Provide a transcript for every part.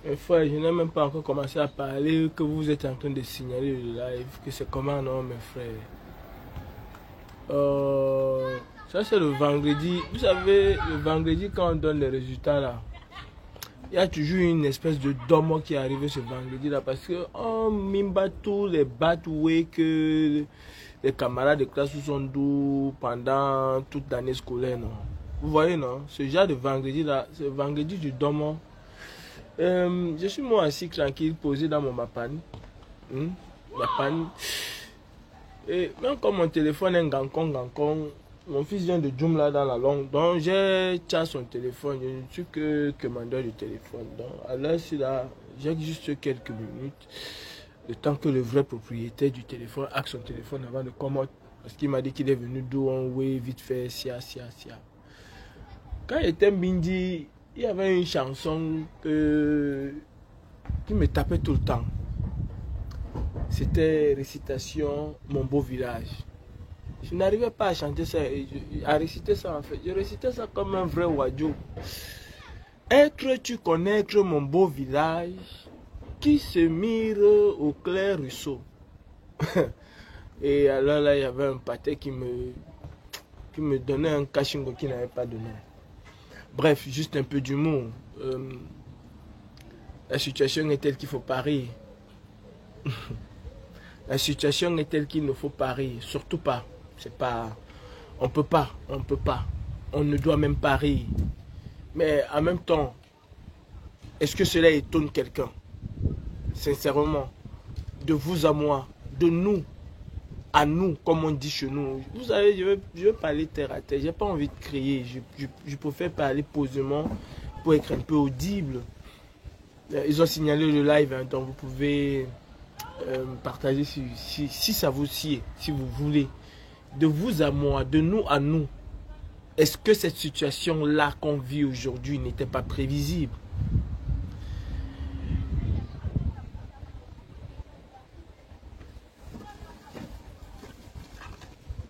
Mes frères, je n'ai même pas encore commencé à parler que vous êtes en train de signaler le live, que c'est comment non mes frères. Ça c'est le vendredi. Vous savez, le vendredi quand on donne les résultats là, il y a toujours une espèce de domo qui est arrivé ce vendredi là parce que on mimba tous les batoués que les camarades de classe sont doux pendant toute l'année scolaire, non? Vous voyez, non? Ce genre de vendredi là, c'est le vendredi du domo. Je suis moi assis tranquille, posé dans mon mapane. Mapane. Et même comme mon téléphone est gankong, mon fils vient de Joomla dans la langue. Donc j'ai chargé son téléphone. Je ne suis que commandeur du téléphone. Donc à l'heure là, j'ai juste quelques minutes. Le temps que le vrai propriétaire du téléphone hack son téléphone avant de commander. Parce qu'il m'a dit qu'il est venu d'où on ouais, vite fait, sia. Quand il était Mbindi, il y avait une chanson qui me tapait tout le temps. C'était récitation Mon beau village. Je n'arrivais pas à chanter ça, à réciter ça en fait. Je récitais ça comme un vrai wadjo. Être, tu connaître mon beau village qui se mire au clair ruisseau. Et alors là, il y avait un pâté qui me donnait un cachingo qui n'avait pas de nom. Bref, juste un peu d'humour. La situation est telle qu'il faut parier. La situation est telle qu'il ne faut pas rire, surtout pas. C'est pas, on peut pas, on ne doit même pas rire. Mais en même temps, est-ce que cela étonne quelqu'un? Sincèrement, de vous à moi, de nous à nous, comme on dit chez nous. Vous savez, je veux parler terre à terre. J'ai pas envie de crier. Je préfère parler posément pour être un peu audible. Ils ont signalé le live, hein, donc vous pouvez partager si ça vous sied, si vous voulez. De vous à moi, de nous à nous. Est-ce que cette situation-là qu'on vit aujourd'hui n'était pas prévisible?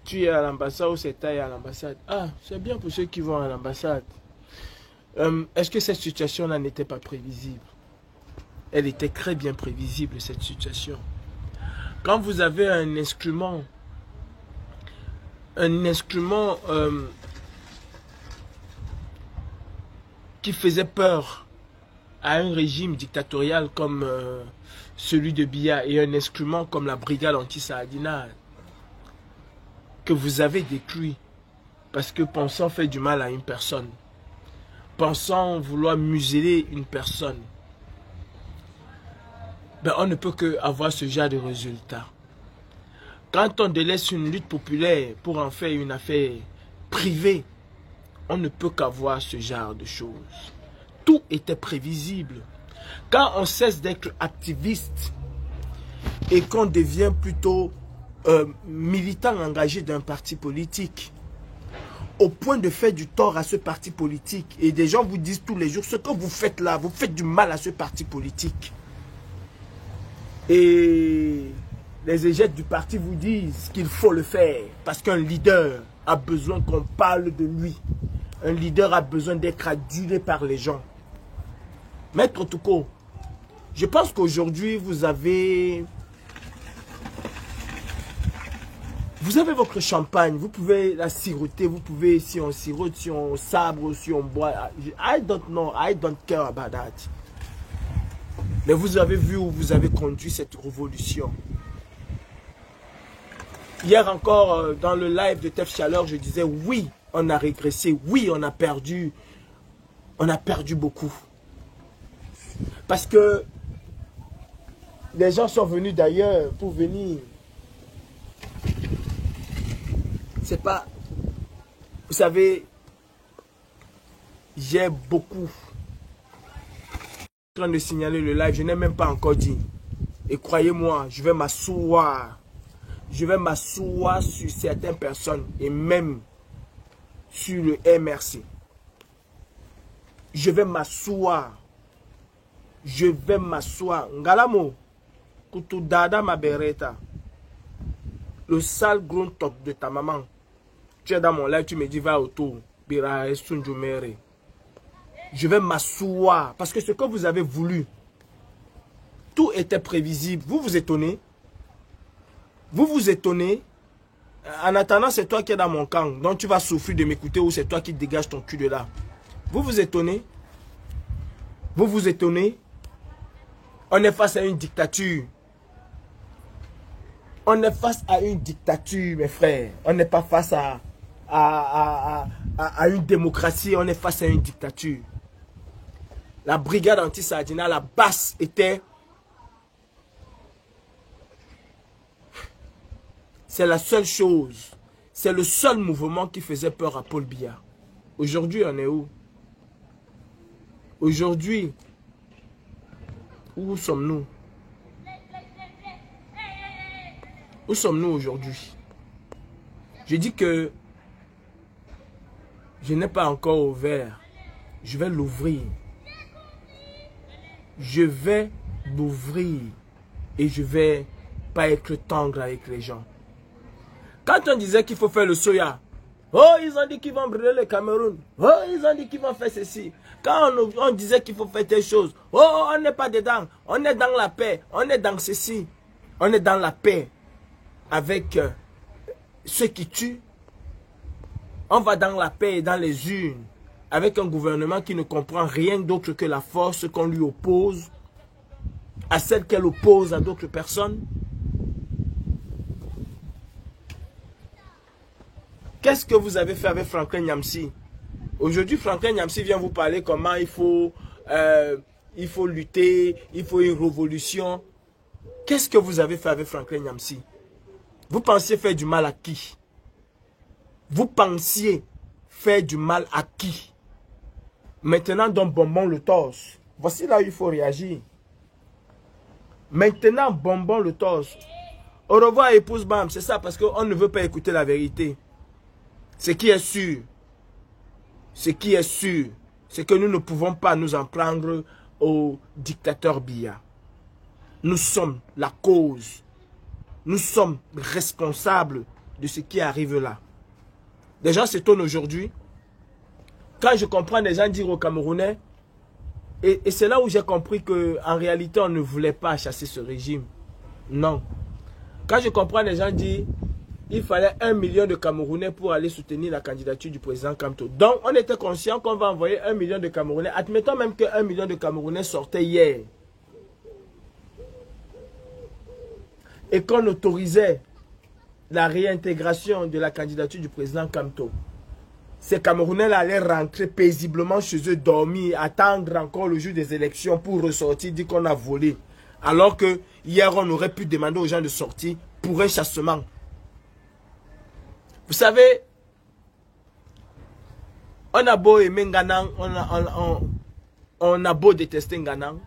Tu es à l'ambassade ou c'est taille à l'ambassade? Ah, c'est bien pour ceux qui vont à l'ambassade. Est-ce que cette situation-là n'était pas prévisible? Elle était très bien prévisible, cette situation. Quand vous avez un instrument qui faisait peur à un régime dictatorial comme celui de Biya et un instrument comme la brigade anti-Saadina que vous avez détruit parce que pensant faire du mal à une personne, pensant vouloir museler une personne, ben on ne peut que avoir ce genre de résultat. Quand on délaisse une lutte populaire pour en faire une affaire privée, on ne peut qu'avoir ce genre de choses. Tout était prévisible. Quand on cesse d'être activiste et qu'on devient plutôt militant engagé d'un parti politique, au point de faire du tort à ce parti politique, et des gens vous disent tous les jours, ce que vous faites là, vous faites du mal à ce parti politique. Et les égètes du parti vous disent qu'il faut le faire, parce qu'un leader a besoin qu'on parle de lui. Un leader a besoin d'être adulé par les gens. Maître Touko, je pense qu'aujourd'hui, vous avez votre champagne, vous pouvez la siroter, vous pouvez, si on sirote, si on sabre, si on boit. I don't know, I don't care about that. Mais vous avez vu où vous avez conduit cette révolution. Hier encore, dans le live de Tef Chaleur, je disais oui, on a régressé, oui, on a perdu beaucoup. Parce que les gens sont venus d'ailleurs pour venir. C'est pas, vous savez, j'ai beaucoup. Je suis en train de signaler le live, je n'ai même pas encore dit. Et croyez-moi, je vais m'asseoir. Je vais m'asseoir sur certaines personnes et même sur le MRC. Je vais m'asseoir. Je vais m'asseoir. Ngalamo, Kutudada Mabereta. Le sale gros top de ta maman. Tu es dans mon live, tu me dis va autour. Je vais m'asseoir. Parce que ce que vous avez voulu, tout était prévisible. Vous vous étonnez. Vous vous étonnez. En attendant, c'est toi qui es dans mon camp. Donc tu vas souffrir de m'écouter ou c'est toi qui dégages ton cul de là. Vous vous étonnez. Vous vous étonnez. On est face à une dictature. On est face à une dictature, mes frères. On n'est pas face à une démocratie. On est face à une dictature. La brigade anti-Sardina, la basse était... C'est la seule chose. C'est le seul mouvement qui faisait peur à Paul Biya. Aujourd'hui, on est où? Aujourd'hui, où sommes-nous? Où sommes-nous aujourd'hui? Je dis que je n'ai pas encore ouvert. Je vais l'ouvrir. Je vais l'ouvrir. Et je vais pas être tendre avec les gens. Quand on disait qu'il faut faire le soya, oh, ils ont dit qu'ils vont brûler le Cameroun. Oh, ils ont dit qu'ils vont faire ceci. Quand on disait qu'il faut faire telle chose, oh, on n'est pas dedans. On est dans la paix. On est dans ceci. On est dans la paix avec ceux qui tuent. On va dans la paix et dans les urnes avec un gouvernement qui ne comprend rien d'autre que la force qu'on lui oppose à celle qu'elle oppose à d'autres personnes. Qu'est-ce que vous avez fait avec Franklin Nyamsi? Aujourd'hui, Franklin Nyamsi vient vous parler comment il faut lutter, il faut une révolution. Qu'est-ce que vous avez fait avec Franklin Nyamsi? Vous pensiez faire du mal à qui? Vous pensiez faire du mal à qui? Maintenant, donc, bonbon le torse. Voici là où il faut réagir. Maintenant, bonbon le torse. Au revoir, épouse Bam. C'est ça, parce qu'on ne veut pas écouter la vérité. Ce qui est sûr, c'est que nous ne pouvons pas nous en prendre au dictateur Biya. Nous sommes la cause. Nous sommes responsables de ce qui arrive là. Les gens s'étonnent aujourd'hui. Quand je comprends les gens dire aux Camerounais, et c'est là où j'ai compris qu'en réalité, on ne voulait pas chasser ce régime. Non. Quand je comprends les gens dire, il fallait 1 million de Camerounais pour aller soutenir la candidature du président Kamto. Donc, on était conscient qu'on va envoyer 1 million de Camerounais. Admettons même que 1 million de Camerounais sortaient hier. Et qu'on autorisait la réintégration de la candidature du président Kamto. Ces Camerounais-là allaient rentrer paisiblement chez eux, dormir, attendre encore le jour des élections pour ressortir, dire qu'on a volé. Alors que hier, on aurait pu demander aux gens de sortir pour un chassement. Vous savez, on a beau aimer Nganang, on a beau détester Nganang,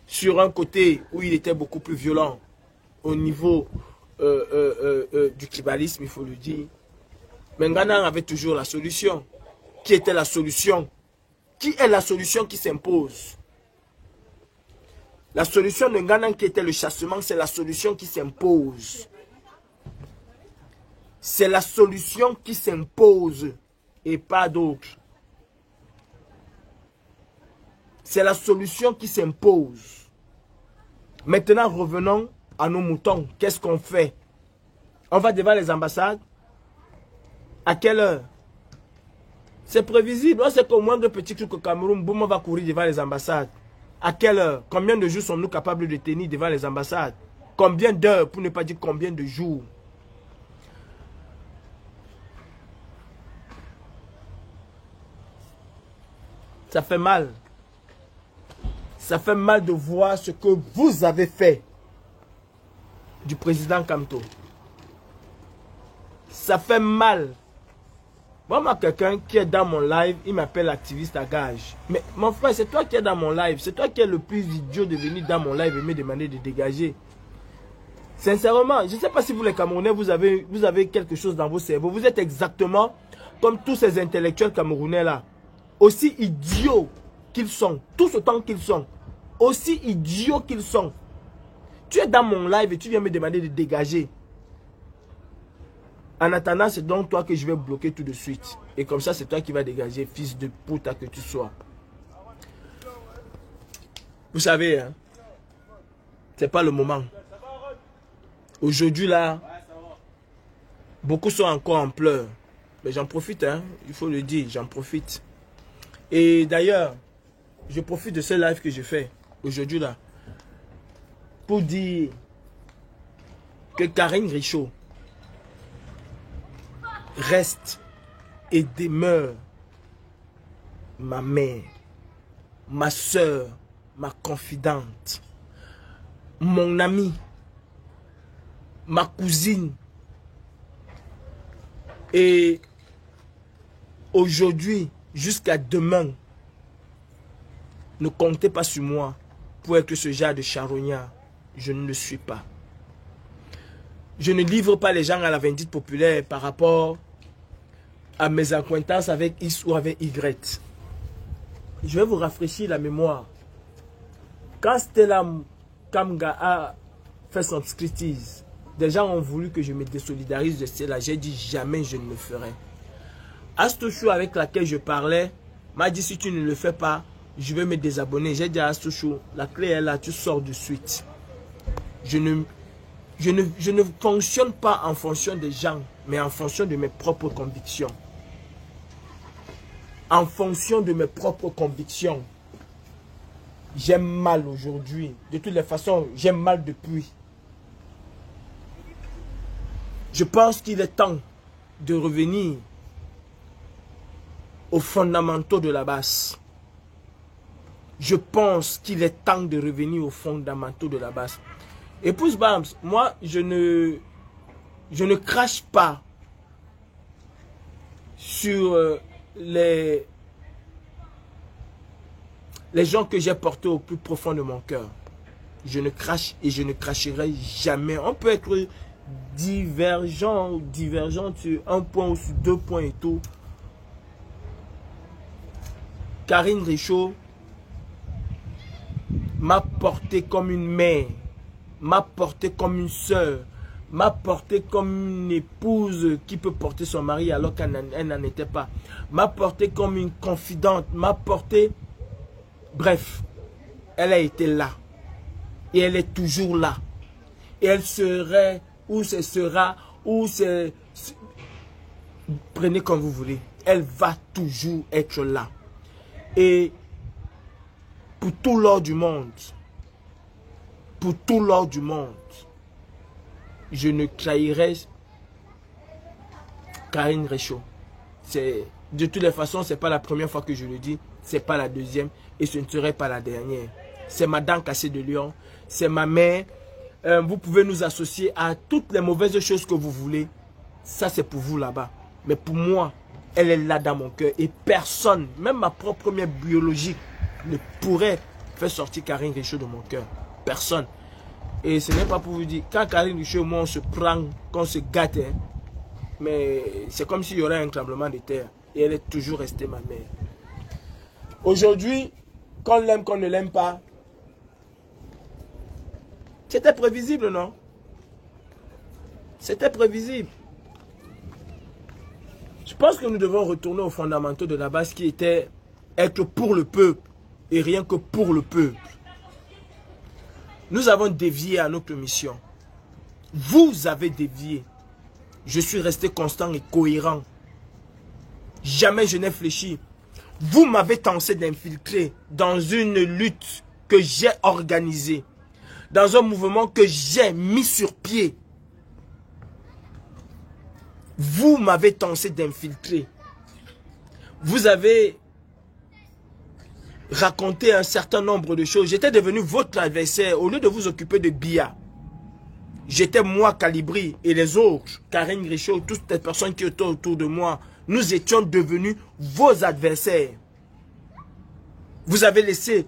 sur un côté où il était beaucoup plus violent au niveau du tribalisme, il faut le dire. Mais Nganang avait toujours la solution. Qui était la solution? Qui est la solution qui s'impose? La solution de Nganang qui était le chassement, c'est la solution qui s'impose. C'est la solution qui s'impose et pas d'autre. C'est la solution qui s'impose. Maintenant, revenons à nos moutons. Qu'est-ce qu'on fait? On va devant les ambassades. À quelle heure? C'est prévisible. On sait qu'au moindre petit truc au Cameroun, boum, on va courir devant les ambassades. À quelle heure? Combien de jours sommes-nous capables de tenir devant les ambassades? Combien d'heures, pour ne pas dire combien de jours? Ça fait mal. Ça fait mal de voir ce que vous avez fait du président Kamto. Ça fait mal Moi, quelqu'un qui est dans mon live, il m'appelle activiste à gage. Mais mon frère, c'est toi qui es dans mon live. C'est toi qui es le plus idiot de venir dans mon live et me demander de dégager. Sincèrement, je ne sais pas si vous les Camerounais, vous avez quelque chose dans vos cerveaux. Vous êtes exactement comme tous ces intellectuels camerounais là. Aussi idiots qu'ils sont, tous autant qu'ils sont. Aussi idiots qu'ils sont. Tu es dans mon live et tu viens me demander de dégager. En attendant, c'est donc toi que je vais bloquer tout de suite. Et comme ça, c'est toi qui vas dégager, fils de puta que tu sois. Vous savez, hein, c'est pas le moment. Aujourd'hui, là, beaucoup sont encore en pleurs. Mais j'en profite, hein, il faut le dire, j'en profite. Et d'ailleurs, je profite de ce live que je fais aujourd'hui, là, pour dire que Karine Richaud reste et demeure ma mère, ma soeur, ma confidente, mon amie, ma cousine. Et aujourd'hui, jusqu'à demain, ne comptez pas sur moi pour être ce genre de charognard. Je ne le suis pas. Je ne livre pas les gens à la vindicte populaire par rapport à mes acquaintances avec X ou avec Y. Je vais vous rafraîchir la mémoire. Quand Stella Kamga a fait son striptease, des gens ont voulu que je me désolidarise de Stella. J'ai dit jamais je ne le ferai. Astouchou avec laquelle je parlais m'a dit si tu ne le fais pas, je vais me désabonner. J'ai dit à Astouchou, la clé est là, tu sors de suite. Je ne fonctionne pas en fonction des gens, mais en fonction de mes propres convictions. En fonction de mes propres convictions. J'aime mal aujourd'hui. De toutes les façons, j'aime mal depuis. Je pense qu'il est temps de revenir aux fondamentaux de la base. Je pense qu'il est temps de revenir aux fondamentaux de la base. Et Pouce Bams, moi, je ne crache pas sur les gens que j'ai portés au plus profond de mon cœur. Je ne crache et je ne cracherai jamais. On peut être divergent ou divergent sur un point ou sur 2 points et tout. Karine Richaud m'a porté comme une mère, m'a porté comme une soeur, m'a porté comme une épouse qui peut porter son mari alors qu'elle n'en était pas, m'a porté comme une confidente, m'a porté, bref, elle a été là et elle est toujours là et elle serait ou ce sera ou c'est, prenez comme vous voulez, elle va toujours être là. Et pour tout l'or du monde, je ne trahirai Karine Richaud. De toutes les façons, ce n'est pas la première fois que je le dis, ce n'est pas la deuxième et ce ne serait pas la dernière. C'est ma dent cassée de lion, c'est ma mère. Vous pouvez nous associer à toutes les mauvaises choses que vous voulez. Ça, c'est pour vous là-bas. Mais pour moi, elle est là dans mon cœur. Et personne, même ma propre mère biologique, ne pourrait faire sortir Karine Richaud de mon cœur. Personne. Et ce n'est pas pour vous dire, quand Karine Richaud, moi, on se prend, qu'on se gâte, hein, mais c'est comme s'il y aurait un tremblement de terre. Et elle est toujours restée ma mère. Aujourd'hui, qu'on l'aime, qu'on ne l'aime pas, c'était prévisible, non? C'était prévisible. Je pense que nous devons retourner aux fondamentaux de la base qui était être pour le peuple et rien que pour le peuple. Nous avons dévié à notre mission. Vous avez dévié. Je suis resté constant et cohérent. Jamais je n'ai fléchi. Vous m'avez tenté d'infiltrer dans une lutte que j'ai organisée. Dans un mouvement que j'ai mis sur pied. Vous m'avez tenté d'infiltrer. Vous avez raconté un certain nombre de choses. J'étais devenu votre adversaire au lieu de vous occuper de Bia. J'étais moi, Calibri, et les autres, Karine Richaud, toutes les personnes qui étaient autour de moi, nous étions devenus vos adversaires. Vous avez laissé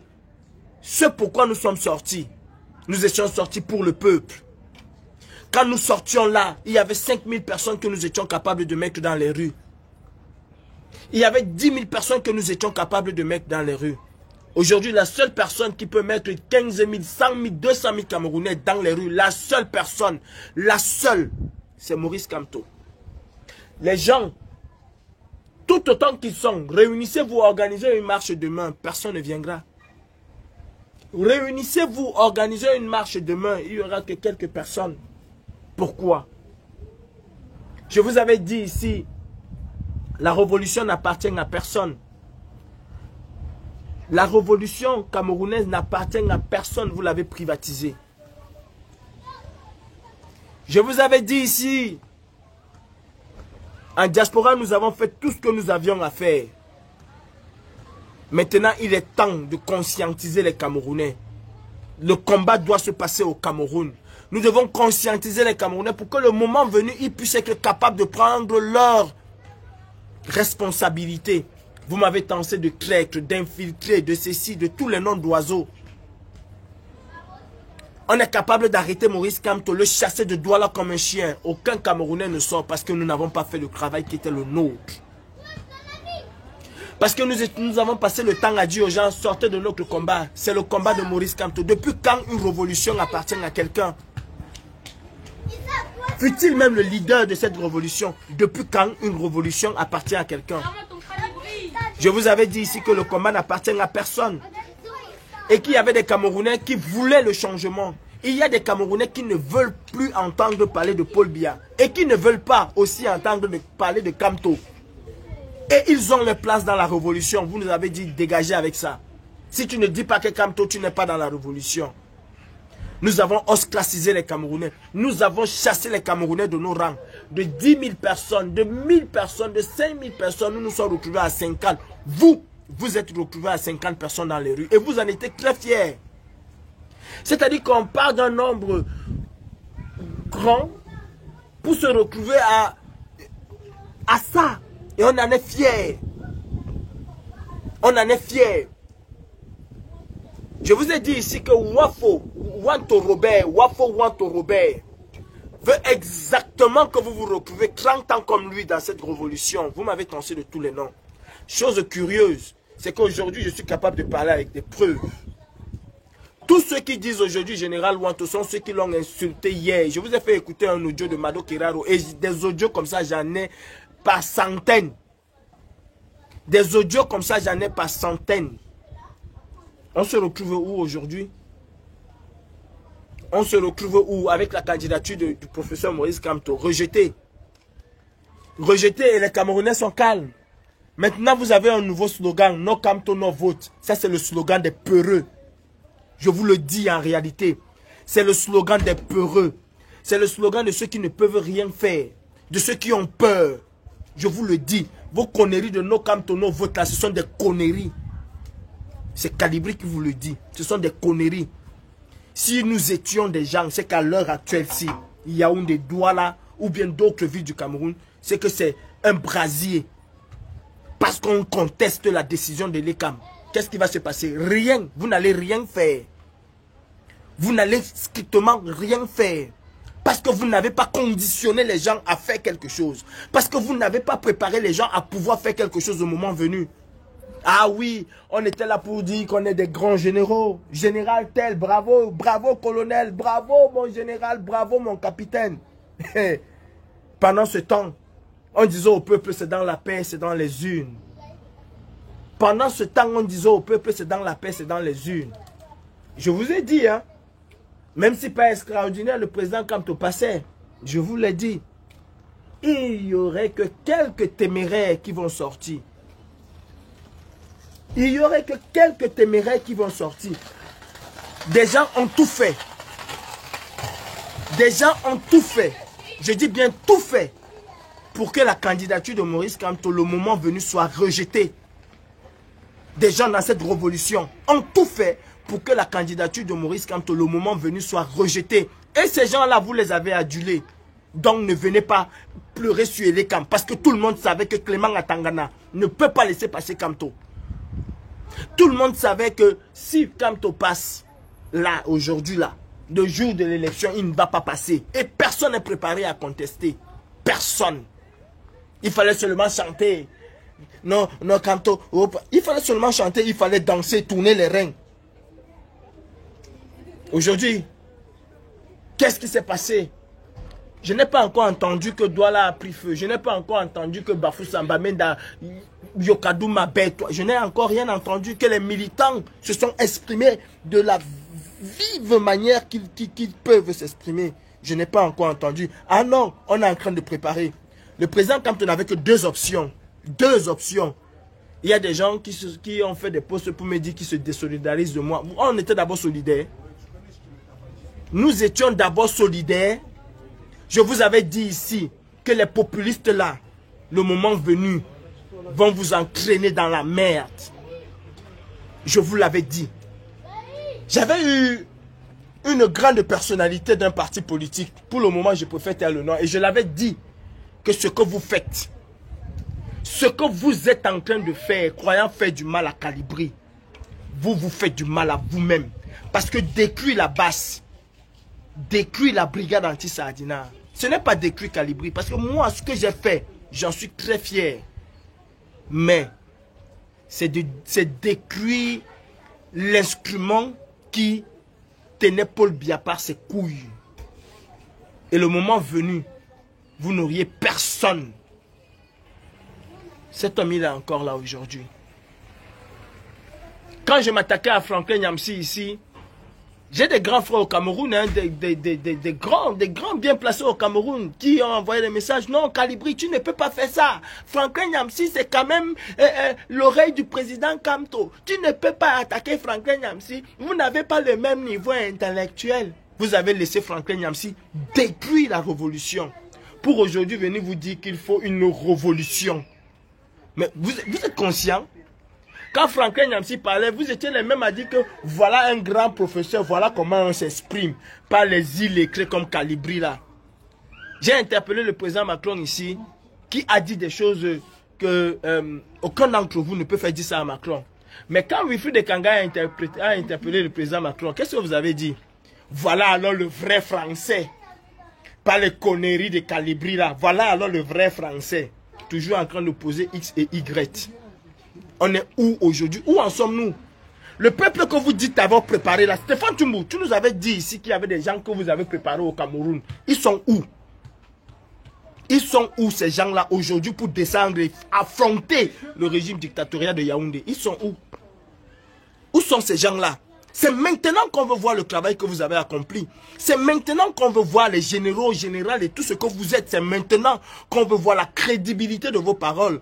ce pourquoi nous sommes sortis. Nous étions sortis pour le peuple. Quand nous sortions là, il y avait 5000 personnes que nous étions capables de mettre dans les rues. Il y avait 10 000 personnes que nous étions capables de mettre dans les rues. Aujourd'hui, la seule personne qui peut mettre 15 000, 100 000, 200 000 Camerounais dans les rues, la seule personne, la seule, c'est Maurice Kamto. Les gens, tout autant qu'ils sont, réunissez-vous, organisez une marche demain, personne ne viendra. Réunissez-vous, organisez une marche demain, il n'y aura que quelques personnes. Pourquoi? Je vous avais dit ici, la révolution n'appartient à personne. La révolution camerounaise n'appartient à personne, vous l'avez privatisée. Je vous avais dit ici, en diaspora, nous avons fait tout ce que nous avions à faire. Maintenant, il est temps de conscientiser les Camerounais. Le combat doit se passer au Cameroun. Nous devons conscientiser les Camerounais pour que le moment venu, ils puissent être capables de prendre leur responsabilité. Vous m'avez tenté de traître, d'infiltrer, de ceci, de tous les noms d'oiseaux. On est capable d'arrêter Maurice Kamto, le chasser de Douala comme un chien. Aucun Camerounais ne sort parce que nous n'avons pas fait le travail qui était le nôtre. Parce que nous avons passé le temps à dire aux gens, sortez de notre combat. C'est le combat de Maurice Kamto. Depuis quand une révolution appartient à quelqu'un? Fut-il même le leader de cette révolution? Depuis quand une révolution appartient à quelqu'un? Je vous avais dit ici que le combat n'appartient à personne. Et qu'il y avait des Camerounais qui voulaient le changement. Il y a des Camerounais qui ne veulent plus entendre parler de Paul Biya. Et qui ne veulent pas aussi entendre parler de Kamto. Et ils ont leur place dans la révolution. Vous nous avez dit, dégagez avec ça. Si tu ne dis pas que Kamto, tu n'es pas dans la révolution. Nous avons ostracisé les Camerounais. Nous avons chassé les Camerounais de nos rangs. De 10 000 personnes, de 1000 personnes, de 5 000 personnes, nous nous sommes retrouvés à 50. Vous êtes retrouvés à 50 personnes dans les rues. Et vous en étiez très fiers. C'est-à-dire qu'on part d'un nombre grand pour se retrouver à ça. Et on en est fiers. On en est fiers. Je vous ai dit ici que Wafo Robert veut exactement que vous vous retrouvez 30 ans comme lui dans cette révolution. Vous m'avez tensé de tous les noms. Chose curieuse, c'est qu'aujourd'hui je suis capable de parler avec des preuves. Tous ceux qui disent aujourd'hui Général Wanto sont ceux qui l'ont insulté hier. Je vous ai fait écouter un audio de Mado Kiraro et des audios comme ça j'en ai par centaines. Des audios comme ça j'en ai par centaines. On se retrouve où aujourd'hui? On se retrouve où avec la candidature du professeur Maurice Kamto? Rejeté. Rejeté et les Camerounais sont calmes. Maintenant vous avez un nouveau slogan. No Kamto, no vote. Ça c'est le slogan des peureux. Je vous le dis en réalité. C'est le slogan des peureux. C'est le slogan de ceux qui ne peuvent rien faire. De ceux qui ont peur. Je vous le dis. Vos conneries de no Kamto, no vote là, ce sont des conneries. C'est Calibri qui vous le dit. Ce sont des conneries. Si nous étions des gens, c'est qu'à l'heure actuelle, si Yaoundé, Douala ou bien d'autres villes du Cameroun, c'est que c'est un brasier. Parce qu'on conteste la décision de l'ECAM. Qu'est-ce qui va se passer? Rien. Vous n'allez rien faire. Vous n'allez strictement rien faire. Parce que vous n'avez pas conditionné les gens à faire quelque chose. Parce que vous n'avez pas préparé les gens à pouvoir faire quelque chose au moment venu. Ah oui, on était là pour dire qu'on est des grands généraux. Général tel, bravo, bravo colonel, bravo mon général, bravo mon capitaine. Pendant ce temps, on disait au peuple c'est dans la paix, c'est dans les urnes. Pendant ce temps, on disait au peuple c'est dans la paix, c'est dans les urnes. Je vous ai dit, hein, même si pas extraordinaire, le président Kamto passait, je vous l'ai dit, il n'y aurait que quelques téméraires qui vont sortir. Il n'y aurait que quelques téméraires qui vont sortir. Des gens ont tout fait. Des gens ont tout fait. Je dis bien tout fait. Pour que la candidature de Maurice Kamto, le moment venu, soit rejetée. Des gens dans cette révolution ont tout fait pour que la candidature de Maurice Kamto, le moment venu, soit rejetée. Et ces gens-là, vous les avez adulés. Donc ne venez pas pleurer sur les camps. Parce que tout le monde savait que Clément Atangana ne peut pas laisser passer Kamto. Tout le monde savait que si Kamto passe là, aujourd'hui là, le jour de l'élection, il ne va pas passer. Et personne n'est préparé à contester. Personne. Il fallait seulement chanter. Non, non, Kamto. Il fallait seulement chanter, il fallait danser, tourner les reins. Aujourd'hui, qu'est-ce qui s'est passé? Je n'ai pas encore entendu que Douala a pris feu. Je n'ai pas encore entendu que Bafou Samba Menda, Yokadou Mabet. Je n'ai encore rien entendu que les militants se sont exprimés de la vive manière qu'ils peuvent s'exprimer. Je n'ai pas encore entendu. Ah non, on est en train de préparer. Le président Kamto n'avait que deux options. Deux options. Il y a des gens qui ont fait des posts pour me dire qu'ils se désolidarisent de moi. On était d'abord solidaires. Nous étions d'abord solidaires. Je vous avais dit ici que les populistes là, le moment venu, vont vous entraîner dans la merde. Je vous l'avais dit. J'avais eu une grande personnalité d'un parti politique. Pour le moment, je préfère taire le nom. Et je l'avais dit que ce que vous faites, ce que vous êtes en train de faire, croyant faire du mal à Calibri, vous faites du mal à vous-même. Parce que détruire la base, détruire la brigade anti-Sardina, ce n'est pas détruire Calibri. Parce que moi, ce que j'ai fait, j'en suis très fier. Mais c'est détruire l'instrument qui tenait Paul Biya par ses couilles. Et le moment venu, vous n'auriez personne. Cet homme, il est encore là aujourd'hui. Quand je m'attaquais à Franklin Nyamsi ici, j'ai des grands frères au Cameroun, hein, des grands bien placés au Cameroun qui ont envoyé des messages. Non, Calibri, tu ne peux pas faire ça. Franklin Nyamsi, c'est quand même l'oreille du président Kamto. Tu ne peux pas attaquer Franklin Nyamsi. Vous n'avez pas le même niveau intellectuel. Vous avez laissé Franklin Nyamsi détruire la révolution. Pour aujourd'hui venir vous dire qu'il faut une révolution. Mais vous êtes conscient? Quand Franklin Nyamsi parlait, vous étiez les mêmes à dire que voilà un grand professeur, voilà comment on s'exprime. Pas les illettrés comme Calibri là. J'ai interpellé le président Macron ici, qui a dit des choses que aucun d'entre vous ne peut faire dire ça à Macron. Mais quand Wilfried Ekanga a interpellé le président Macron, qu'est-ce que vous avez dit? Voilà alors le vrai français. Pas les conneries de Calibri là. Voilà alors le vrai français. Toujours en train de poser X et Y. On est où aujourd'hui? Où en sommes-nous? Le peuple que vous dites avoir préparé là, Stéphane Tchoumbou, tu nous avais dit ici qu'il y avait des gens que vous avez préparés au Cameroun. Ils sont où? Ils sont où ces gens-là aujourd'hui pour descendre et affronter le régime dictatorial de Yaoundé? Ils sont où? Où sont ces gens-là? C'est maintenant qu'on veut voir le travail que vous avez accompli. C'est maintenant qu'on veut voir les généraux, générales et tout ce que vous êtes. C'est maintenant qu'on veut voir la crédibilité de vos paroles.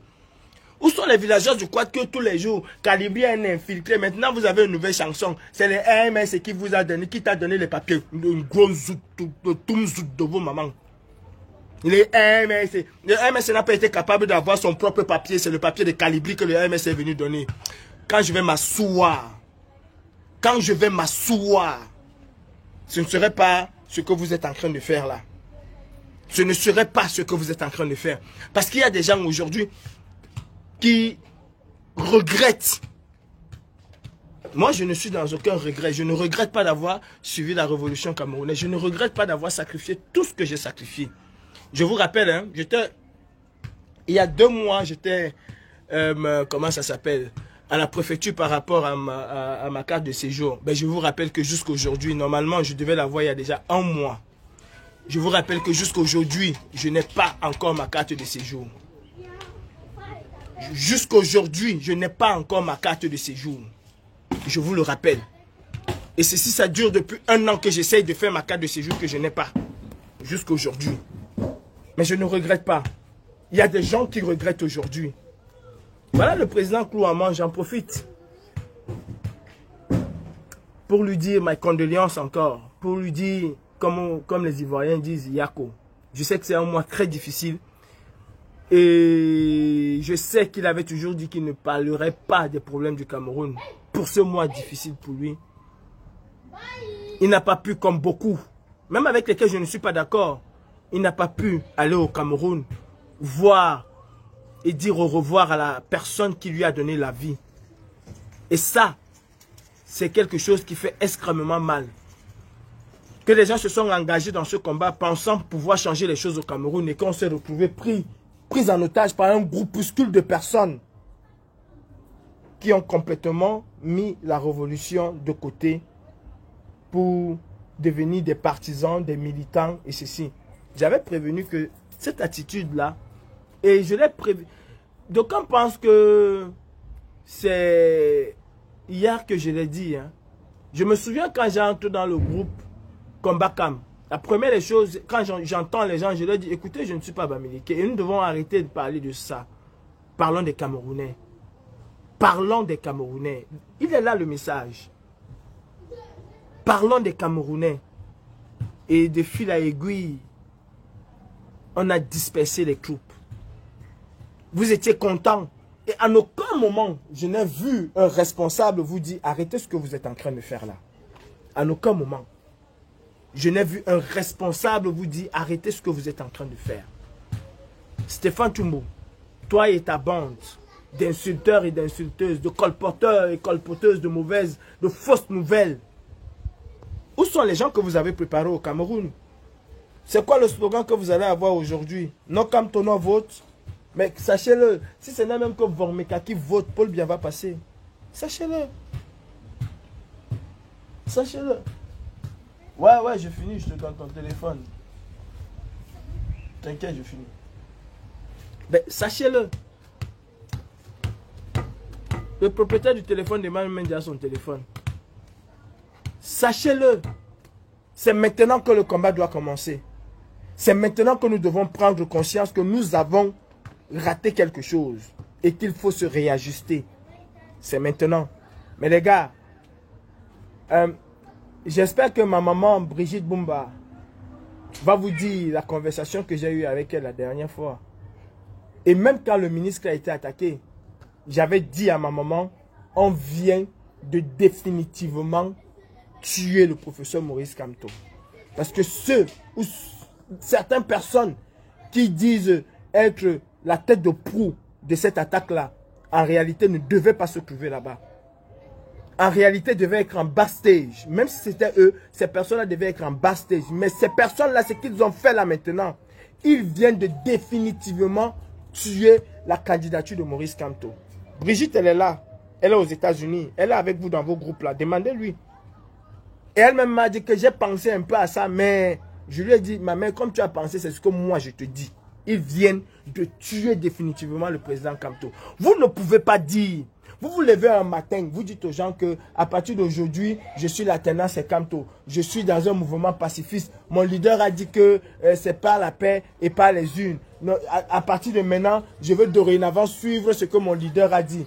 Où sont les villageois du quad que tous les jours, Calibri est un infiltré. Maintenant, vous avez une nouvelle chanson. C'est le RMS qui vous a donné, qui t'a donné les papiers. Une grosse zout de vos mamans. Le RMS n'a pas été capable d'avoir son propre papier. C'est le papier de Calibri que le RMS est venu donner. Quand je vais m'asseoir, ce ne serait pas ce que vous êtes en train de faire là. Ce ne serait pas ce que vous êtes en train de faire. Parce qu'il y a des gens aujourd'hui qui regrettent. Moi, je ne suis dans aucun regret. Je ne regrette pas d'avoir suivi la révolution camerounaise. Je ne regrette pas d'avoir sacrifié tout ce que j'ai sacrifié. Je vous rappelle, hein, il y a 2 mois, j'étais, comment ça s'appelle, à la préfecture par rapport à ma carte de séjour. Ben, je vous rappelle que jusqu'à aujourd'hui, normalement, je devais l'avoir il y a déjà 1 mois. Je vous rappelle que jusqu'à aujourd'hui, je n'ai pas encore ma carte de séjour. Jusqu'à aujourd'hui, je n'ai pas encore ma carte de séjour. Je vous le rappelle. Et ceci, ça dure depuis 1 an que j'essaye de faire ma carte de séjour que je n'ai pas. Jusqu'à aujourd'hui. Mais je ne regrette pas. Il y a des gens qui regrettent aujourd'hui. Voilà le président Klouaman, j'en profite. Pour lui dire mes condoléances encore. Pour lui dire, comme les Ivoiriens disent, Yako. Je sais que c'est un mois très difficile. Et je sais qu'il avait toujours dit qu'il ne parlerait pas des problèmes du Cameroun. Pour ce mois difficile pour lui. Il n'a pas pu, comme beaucoup, même avec lesquels je ne suis pas d'accord. il n'a pas pu aller au Cameroun, voir et dire au revoir à la personne qui lui a donné la vie. Et ça, c'est quelque chose qui fait extrêmement mal. Que les gens se sont engagés dans ce combat pensant pouvoir changer les choses au Cameroun et qu'on s'est retrouvé pris en otage par un groupuscule de personnes qui ont complètement mis la révolution de côté pour devenir des partisans, des militants et ceci. J'avais prévenu que cette attitude-là, et je l'ai prévu. D'aucuns pensent que c'est hier que je l'ai dit. Hein. Je me souviens quand j'entre dans le groupe Combat Cam. La première des choses, quand j'entends les gens, je leur dis, écoutez, je ne suis pas Bamileke et nous devons arrêter de parler de ça. Parlons des Camerounais. Parlons des Camerounais. Il est là le message. Parlons des Camerounais. Et de fil à aiguille, on a dispersé les troupes. Vous étiez contents. Et à aucun moment, je n'ai vu un responsable vous dire, arrêtez ce que vous êtes en train de faire là. À aucun moment. Je n'ai vu un responsable vous dire, arrêtez ce que vous êtes en train de faire. Stéphane Toumbo, toi et ta bande d'insulteurs et d'insulteuses, de colporteurs et colporteuses de mauvaises, de fausses nouvelles. Où sont les gens que vous avez préparés au Cameroun? C'est quoi le slogan que vous allez avoir aujourd'hui? Non comme ton nom vote. Mais sachez-le, si ce n'est même que Vormeka qui vote, Paul Biya va passer. Sachez-le. Sachez-le. Ouais, je finis, je te donne ton téléphone. T'inquiète, je finis. Mais sachez-le. Le propriétaire du téléphone demande même déjà son téléphone. Sachez-le. C'est maintenant que le combat doit commencer. C'est maintenant que nous devons prendre conscience que nous avons raté quelque chose et qu'il faut se réajuster. C'est maintenant. Mais les gars, j'espère que ma maman Brigitte Bumba va vous dire la conversation que j'ai eue avec elle la dernière fois. Et même quand le ministre a été attaqué, j'avais dit à ma maman, on vient de définitivement tuer le professeur Maurice Kamto. Parce que certaines personnes qui disent être la tête de proue de cette attaque-là, en réalité ne devaient pas se trouver là-bas. En réalité, devaient être en backstage. Même si c'était eux, ces personnes-là devaient être en backstage. Mais ces personnes-là, ce qu'ils ont fait là maintenant, ils viennent de définitivement tuer la candidature de Maurice Kamto. Brigitte, elle est là. Elle est aux États-Unis. Elle est avec vous dans vos groupes là. Demandez-lui. Et elle-même m'a dit que j'ai pensé un peu à ça, mais je lui ai dit, ma mère, comme tu as pensé, c'est ce que moi je te dis. Ils viennent de tuer définitivement le président Kamto. Vous ne pouvez pas dire, vous vous levez un matin, vous dites aux gens que à partir d'aujourd'hui, je suis la tendance c'est Kamto. Je suis dans un mouvement pacifiste. Mon leader a dit que c'est par la paix et par les unes. À partir de maintenant, je veux dorénavant suivre ce que mon leader a dit.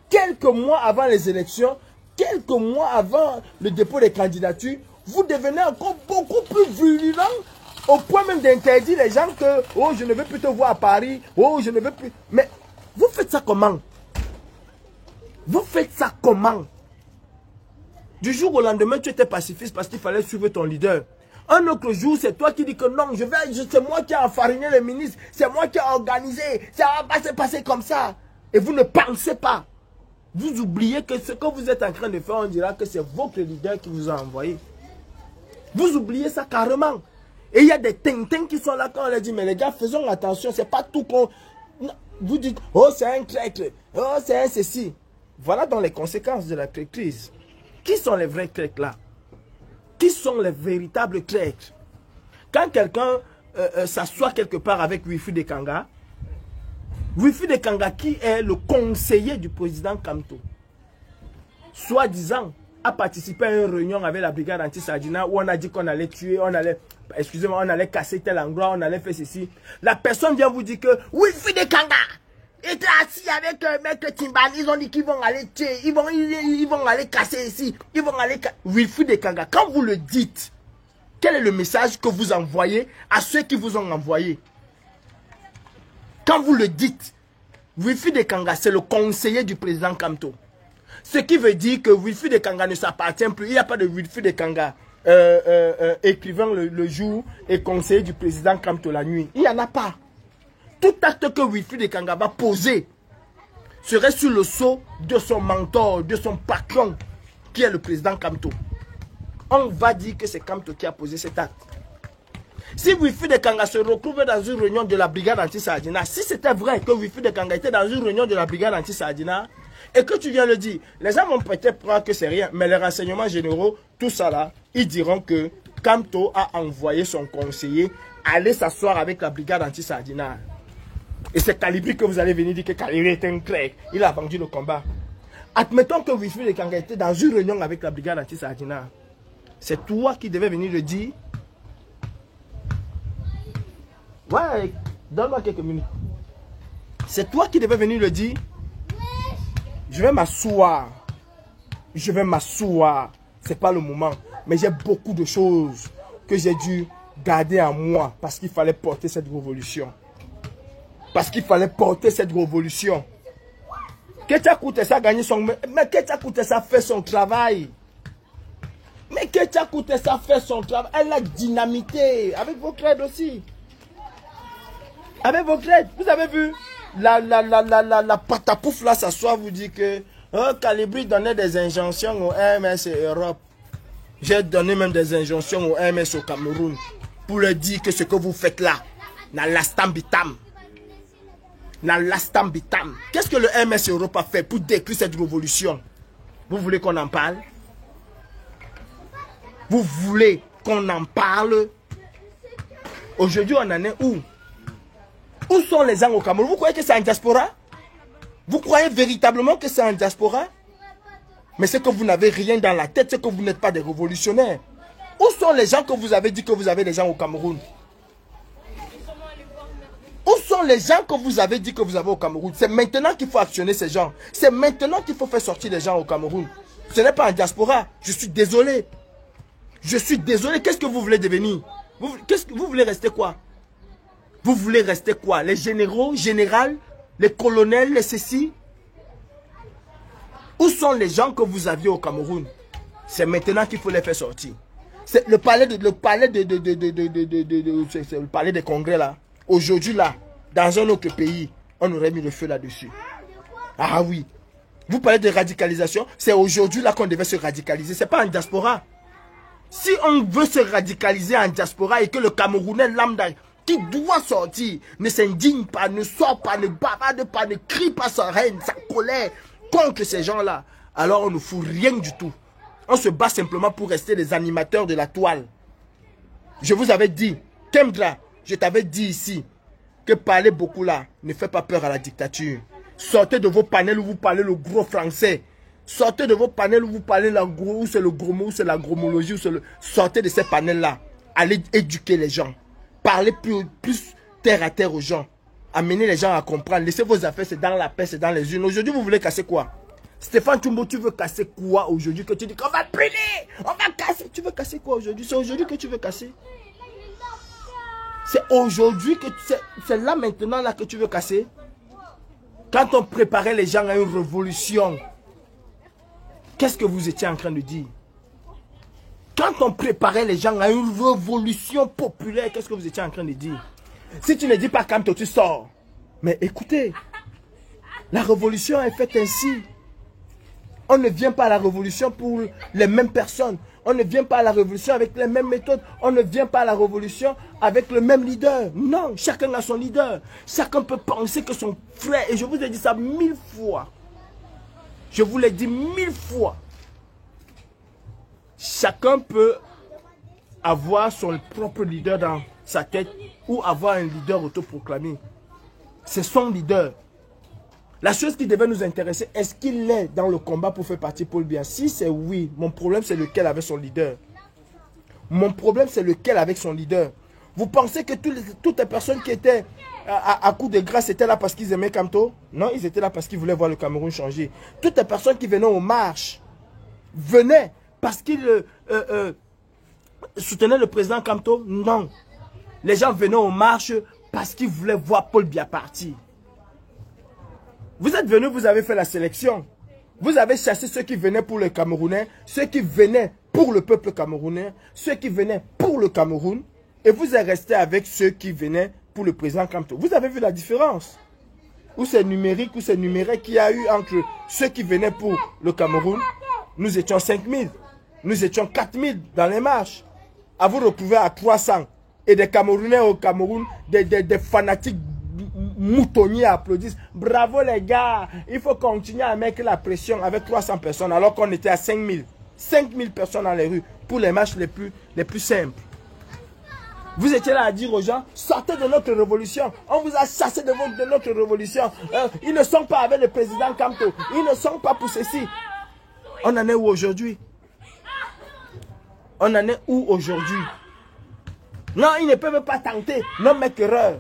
Quelques mois avant les élections, quelques mois avant le dépôt des candidatures, vous devenez encore beaucoup plus virulent au point même d'interdire les gens que « Oh, je ne veux plus te voir à Paris. Oh, je ne veux plus... » Mais vous faites ça comment? Vous faites ça comment? Du jour au lendemain, tu étais pacifiste parce qu'il fallait suivre ton leader. Un autre jour, c'est toi qui dis que non, c'est moi qui ai enfariné le ministre, c'est moi qui ai organisé, ça va pas se passer comme ça. Et vous ne pensez pas. Vous oubliez que ce que vous êtes en train de faire, on dira que c'est votre leader qui vous a envoyé. Vous oubliez ça carrément. Et il y a des tintins qui sont là quand on leur dit, mais les gars, faisons attention, c'est pas tout qu'on... Vous dites, oh c'est un traître, oh c'est un ceci. Voilà dans les conséquences de la traîtrise. Qui sont les vrais traîtres là? Qui sont les véritables traîtres? Quand quelqu'un s'assoit quelque part avec Wilfried Ekanga, Wilfried Ekanga qui est le conseiller du président Kamto, soi-disant, a participé à une réunion avec la brigade anti-Sardina où on a dit qu'on allait tuer, on allait casser tel endroit, on allait faire ceci. La personne vient vous dire que Wilfried Ekanga était assis avec Maître Timbani, ils ont dit qu'ils vont aller tuer, ils vont aller casser ici, ils vont aller casser. Wilfried Ekanga, quand vous le dites, quel est le message que vous envoyez à ceux qui vous ont envoyé? Quand vous le dites, Wilfried Ekanga, c'est le conseiller du président Kamto. Ce qui veut dire que Wilfried Ekanga ne s'appartient plus. Il n'y a pas de Wilfried Ekanga. écrivain le jour et conseiller du président Kamto la nuit. Il n'y en a pas. Tout acte que Wilfried Ekanga va poser serait sur le sceau de son mentor, de son patron, qui est le président Kamto. On va dire que c'est Kamto qui a posé cet acte. Si Wilfried Ekanga se retrouve dans une réunion de la brigade anti-Sardina, si c'était vrai que Wilfried Ekanga était dans une réunion de la brigade anti-Sardina, et que tu viens le dire, les gens vont peut-être croire que c'est rien, mais les renseignements généraux, tout ça là, ils diront que Kamto a envoyé son conseiller aller s'asseoir avec la brigade anti-Sardina. Et c'est Calibri que vous allez venir dire que Calibri est un clé, il a vendu le combat. Admettons que Wilfried Ekanga était dans une réunion avec la brigade anti-Sardina. C'est toi qui devais venir le dire. Ouais, donne-moi quelques minutes. C'est toi qui devais venir le dire. Je vais m'asseoir. Je vais m'asseoir. C'est pas le moment. Mais j'ai beaucoup de choses que j'ai dû garder en moi parce qu'il fallait porter cette révolution. Parce qu'il fallait porter cette révolution. Ketia Koutessa a gagné son... Mais Ketia Koutessa a fait son travail. Mais Ketia Koutessa a fait son travail. Elle a dynamité. Avec vos crèdes aussi. Avec vos crèdes. Vous avez vu la patapouf là s'assoit, vous dit que Calibri donnait des injonctions au MS et Europe. J'ai donné même des injonctions au MS au Cameroun. Pour leur dire que ce que vous faites là, n'a l'astambitam. Qu'est-ce que le MS Europe a fait pour décrire cette révolution? Vous voulez qu'on en parle? Vous voulez qu'on en parle? Aujourd'hui, on en est où? Où sont les gens au Cameroun? Vous croyez que c'est en diaspora? Vous croyez véritablement que c'est en diaspora? Mais c'est que vous n'avez rien dans la tête, c'est que vous n'êtes pas des révolutionnaires. Où sont les gens que vous avez dit que vous avez des gens au Cameroun? Où sont les gens que vous avez dit que vous avez au Cameroun? C'est maintenant qu'il faut actionner ces gens. C'est maintenant qu'il faut faire sortir les gens au Cameroun. Ce n'est pas en diaspora. Je suis désolé. Je suis désolé. Qu'est-ce que vous voulez devenir? Vous voulez rester quoi? Vous voulez rester quoi? Les généraux, générales, les colonels, les ceci? Où sont les gens que vous aviez au Cameroun? C'est maintenant qu'il faut les faire sortir. C'est le palais le palais des congrès là. Aujourd'hui là, dans un autre pays, on aurait mis le feu là-dessus. Ah oui. Vous parlez de radicalisation, c'est aujourd'hui là qu'on devait se radicaliser. C'est pas en diaspora. Si on veut se radicaliser en diaspora et que le Camerounais lambda qui doit sortir ne s'indigne pas, ne sort pas, ne bavarde pas, ne crie pas sa haine, sa colère contre ces gens-là, alors on ne fout rien du tout. On se bat simplement pour rester des animateurs de la toile. Je vous avais dit, Kemdra, je t'avais dit ici, que parler beaucoup là ne fait pas peur à la dictature. Sortez de vos panels où vous parlez le gros français. Sortez de vos panels où vous parlez l'agro, où c'est le gros mot, où c'est l'agromologie, sortez de ces panels-là. Allez éduquer les gens. Parlez plus terre à terre aux gens. Amenez les gens à comprendre. Laissez vos affaires, c'est dans la paix, c'est dans les unes. Aujourd'hui, vous voulez casser quoi? Stéphane Tumbo, tu veux casser quoi aujourd'hui que tu dis qu'on va brûler? On va casser. Tu veux casser quoi aujourd'hui? C'est aujourd'hui que tu veux casser? C'est aujourd'hui que c'est là maintenant là que tu veux casser? Quand on préparait les gens à une révolution, qu'est-ce que vous étiez en train de dire? Quand on préparait les gens à une révolution populaire, qu'est-ce que vous étiez en train de dire? Si tu ne dis pas Kamto, tu sors. Mais écoutez, la révolution est faite ainsi. On ne vient pas à la révolution pour les mêmes personnes. On ne vient pas à la révolution avec les mêmes méthodes. On ne vient pas à la révolution avec le même leader. Non, chacun a son leader. Chacun peut penser que son frère, et je vous ai dit ça 1000 fois. Je vous l'ai dit 1000 fois. Chacun peut avoir son propre leader dans sa tête ou avoir un leader autoproclamé. C'est son leader. La chose qui devait nous intéresser, est-ce qu'il est dans le combat pour faire partie Paul Biya? Si c'est oui, mon problème c'est lequel avec son leader. Mon problème c'est lequel avec son leader. Vous pensez que toutes les personnes qui étaient à coup de grâce étaient là parce qu'ils aimaient Kamto? Non, ils étaient là parce qu'ils voulaient voir le Cameroun changer. Toutes les personnes qui venaient aux marches venaient parce qu'ils soutenaient le président Kamto? Non. Les gens venaient aux marches parce qu'ils voulaient voir Paul Biya partir. Vous êtes venus, vous avez fait la sélection. Vous avez chassé ceux qui venaient pour les Camerounais, ceux qui venaient pour le peuple camerounais, ceux qui venaient pour le Cameroun, et vous êtes resté avec ceux qui venaient pour le président Kamto. Vous avez vu la différence? Ou c'est numérique, ou c'est numéraire qu'il y a eu entre ceux qui venaient pour le Cameroun. Nous étions 5000, nous étions 4000 dans les marches. À vous retrouver à 300. Et des Camerounais au Cameroun, des fanatiques moutonniers applaudissent. Bravo les gars, il faut continuer à mettre la pression avec 300 personnes alors qu'on était à 5000. 5000 personnes dans les rues pour les marches les plus simples. Vous étiez là à dire aux gens, sortez de notre révolution. On vous a chassé de notre révolution. Ils ne sont pas avec le président Kamto. Ils ne sont pas pour ceci. On en est où aujourd'hui? On en est où aujourd'hui? Non, ils ne peuvent pas tenter. Non, mec, erreur.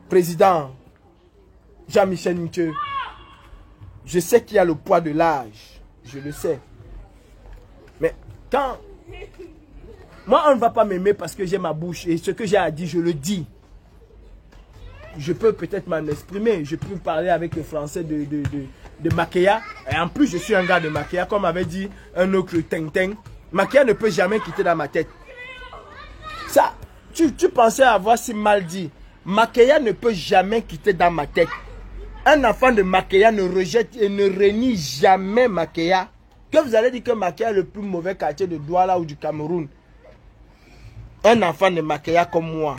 Président Jean-Michel Nthieu, je sais qu'il y a le poids de l'âge. Je le sais. Mais quand... Moi, on ne va pas m'aimer parce que j'ai ma bouche. Et ce que j'ai à dire, je le dis. Je peux peut-être m'en exprimer. Je peux parler avec le français de Makéa. Et en plus, je suis un gars de Makéa. Comme avait dit un autre Teng. Makéa ne peut jamais quitter dans ma tête. Ça, tu pensais avoir si mal dit. Makéa ne peut jamais quitter dans ma tête. Un enfant de Makéa ne rejette et ne renie jamais Makéa. Que vous allez dire que Makéa est le plus mauvais quartier de Douala ou du Cameroun. Un enfant de Makéa comme moi.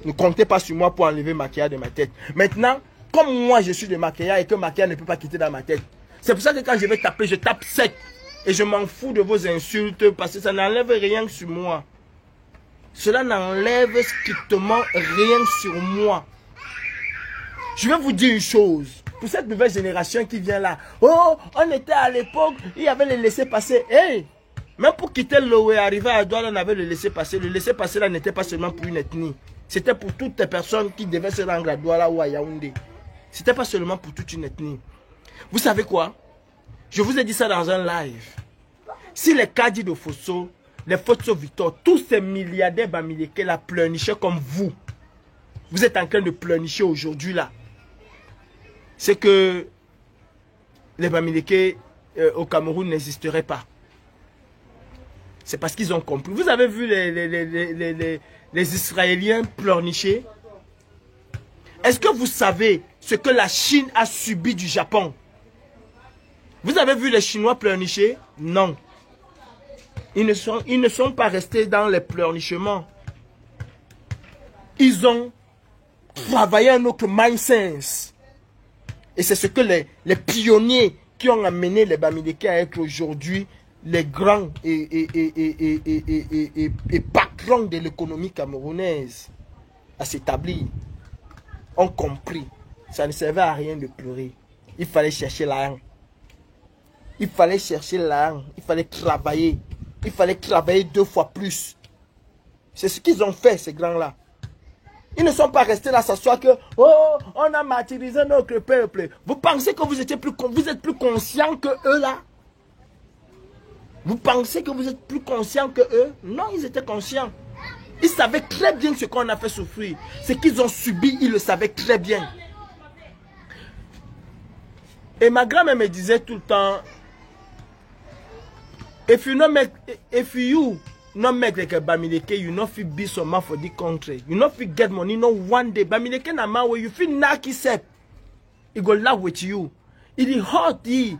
Ne comptez pas sur moi pour enlever Makéa de ma tête. Maintenant, comme moi je suis de Makéa et que Makéa ne peut pas quitter dans ma tête. C'est pour ça que quand je vais taper, je tape sec. Et je m'en fous de vos insultes parce que ça n'enlève rien sur moi. Cela n'enlève strictement rien sur moi. Je vais vous dire une chose. Pour cette nouvelle génération qui vient là. Oh, on était à l'époque, il y avait le laisser-passer. Hey, même pour quitter l'eau et arriver à Douala, on avait le laisser-passer. Le laisser-passer là n'était pas seulement pour une ethnie. C'était pour toutes les personnes qui devaient se rendre à Douala ou à Yaoundé. C'était pas seulement pour toute une ethnie. Vous savez quoi? Je vous ai dit ça dans un live. Si les Kadi de Fosso, les Fosso Victor, tous ces milliardaires bamileke là pleurnichaient comme vous êtes en train de pleurnicher aujourd'hui là. C'est que les bamileke au Cameroun n'existeraient pas. C'est parce qu'ils ont compris. Vous avez vu les Israéliens pleurnicher? Est-ce que vous savez ce que la Chine a subi du Japon? Vous avez vu les Chinois pleurnicher? Non. Ils ne sont pas restés dans les pleurnichements. Ils ont travaillé un autre mindset. Et c'est ce que les pionniers qui ont amené les Bamileke à être aujourd'hui les grands et patrons de l'économie camerounaise à s'établir ont compris. Ça ne servait à rien de pleurer. Il fallait chercher l'argent. Il fallait chercher l'argent. Il fallait travailler. Il fallait travailler 2 fois plus. C'est ce qu'ils ont fait, ces grands-là. Ils ne sont pas restés là s'asseoir que oh, on a martyrisé notre peuple. Vous pensez que vous êtes plus conscients que eux là? Vous pensez que vous êtes plus conscients que eux? Non, ils étaient conscients. Ils savaient très bien ce qu'on a fait souffrir. Ce qu'ils ont subi, ils le savaient très bien. Et ma grand-mère me disait tout le temps, if you not make like a Bamileke, you not fit be some man for the country. You not fit get money, no one day. Bamileke na man where you fit knock himself. He go laugh with you. It is hurt he.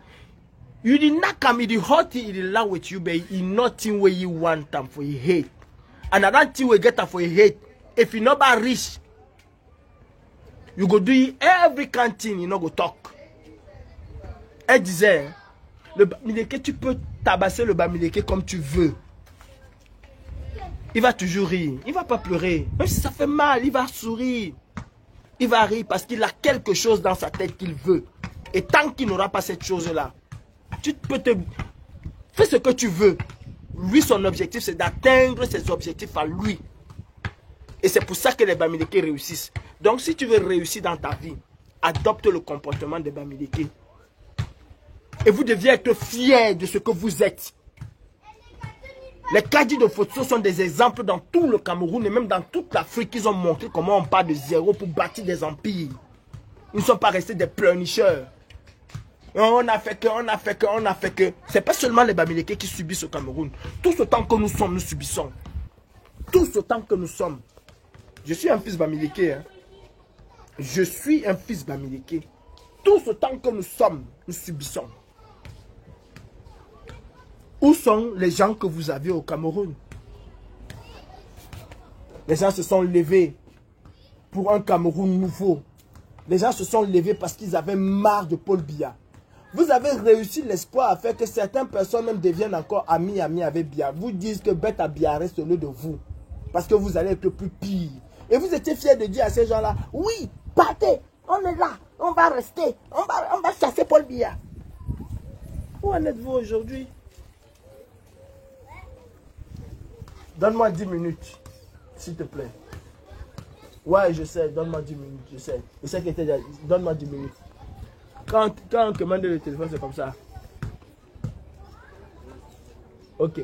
You did knock him, it is hurt he, it is laugh with you, but he nothing where you want him for your hate. And another thing we get him for your hate. If you not about rich, you go do every kind thing, you not go talk. Elle disait, le Bamileke, tu peux tabasser le Bamileke comme tu veux. Il va toujours rire. Il ne va pas pleurer. Même si ça fait mal, il va sourire. Il va rire parce qu'il a quelque chose dans sa tête qu'il veut. Et tant qu'il n'aura pas cette chose-là, tu peux te... Fais ce que tu veux. Lui, son objectif, c'est d'atteindre ses objectifs à lui. Et c'est pour ça que les Bamileke réussissent. Donc, si tu veux réussir dans ta vie, adopte le comportement des Bamileke. Et vous deviez être fiers de ce que vous êtes. Les Kadi de Fosso sont des exemples dans tout le Cameroun et même dans toute l'Afrique. Ils ont montré comment on part de zéro pour bâtir des empires. Ils ne sont pas restés des pleurnicheurs. On a fait que. C'est pas seulement les Bamileke qui subissent au Cameroun. Tout ce temps que nous sommes, nous subissons. Tout ce temps que nous sommes. Je suis un fils Bamileke. Hein. Je suis un fils Bamileke. Tout ce temps que nous sommes, nous subissons. Où sont les gens que vous avez au Cameroun? Les gens se sont levés pour un Cameroun nouveau. Les gens se sont levés parce qu'ils avaient marre de Paul Biya. Vous avez réussi l'espoir à faire que certaines personnes même deviennent encore amis avec Biya. Vous dites que Beta Biya reste au lieu de vous. Parce que vous allez être plus pire. Et vous étiez fiers de dire à ces gens-là, oui, partez, on est là, on va rester, on va chasser Paul Biya. Où en êtes-vous aujourd'hui? Donne-moi 10 minutes, s'il te plaît. Ouais, je sais, donne-moi 10 minutes, je sais. Je sais que t'es déjà... Donne-moi 10 minutes. Quand on commande le téléphone, c'est comme ça. Ok.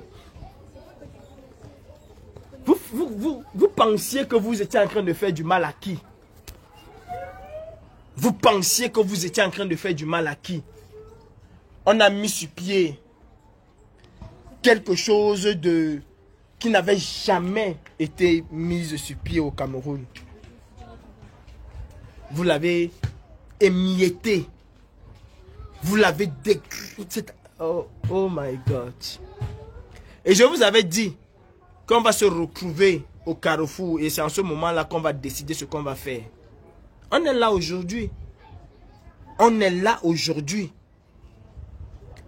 Vous pensiez que vous étiez en train de faire du mal à qui? Vous pensiez que vous étiez en train de faire du mal à qui? On a mis sur pied quelque chose de... qui n'avait jamais été mise sur pied au Cameroun. Vous l'avez émietté. Vous l'avez décrit. Oh my God. Et je vous avais dit qu'on va se retrouver au carrefour et c'est en ce moment-là qu'on va décider ce qu'on va faire. On est là aujourd'hui. On est là aujourd'hui.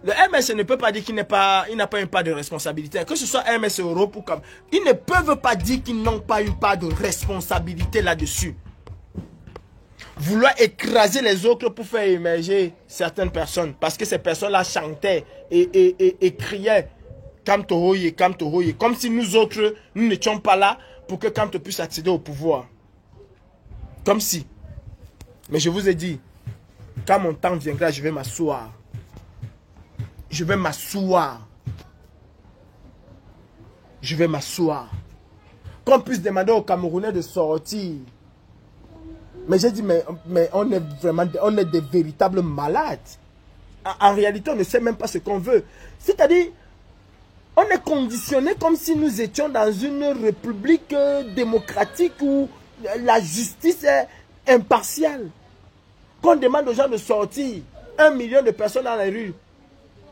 Le MS ne peut pas dire qu'il n'a pas une part de responsabilité. Que ce soit MS Europe ou comme... Ils ne peuvent pas dire qu'ils n'ont pas une part de responsabilité là-dessus. Vouloir écraser les autres pour faire émerger certaines personnes. Parce que ces personnes-là chantaient et criaient Kamtohoye, Kamtohoye. Comme si nous autres, nous n'étions pas là pour que Kamto puisse accéder au pouvoir. Comme si. Mais je vous ai dit, quand mon temps viendra, je vais m'asseoir. Je vais m'asseoir. Je vais m'asseoir. Qu'on puisse demander aux Camerounais de sortir. Mais j'ai dit, mais on est vraiment, on est des véritables malades. En réalité, on ne sait même pas ce qu'on veut. C'est-à-dire, on est conditionné comme si nous étions dans une république démocratique où la justice est impartiale. Qu'on demande aux gens de sortir. 1 million de personnes dans la rue.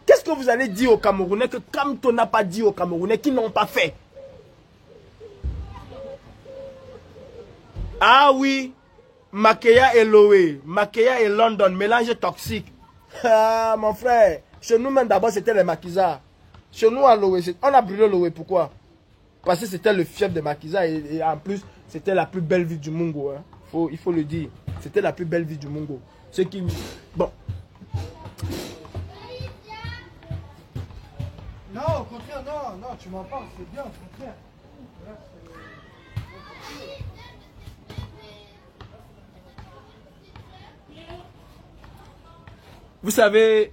Qu'est-ce que vous allez dire aux Camerounais que Kamto n'a pas dit aux Camerounais qui n'ont pas fait? Ah oui, Makeya et Loé, Makeya et London, mélange toxique. Ah mon frère, chez nous même d'abord c'était les maquisards. Chez nous à Loé, on a brûlé Loé, pourquoi? Parce que c'était le fief de maquisards et en plus c'était la plus belle ville du Mungo. Hein. Il faut le dire, c'était la plus belle ville du Mungo. Ce qui... Bon. Non, au contraire, non, tu m'en parles, c'est bien, au contraire. Vous savez,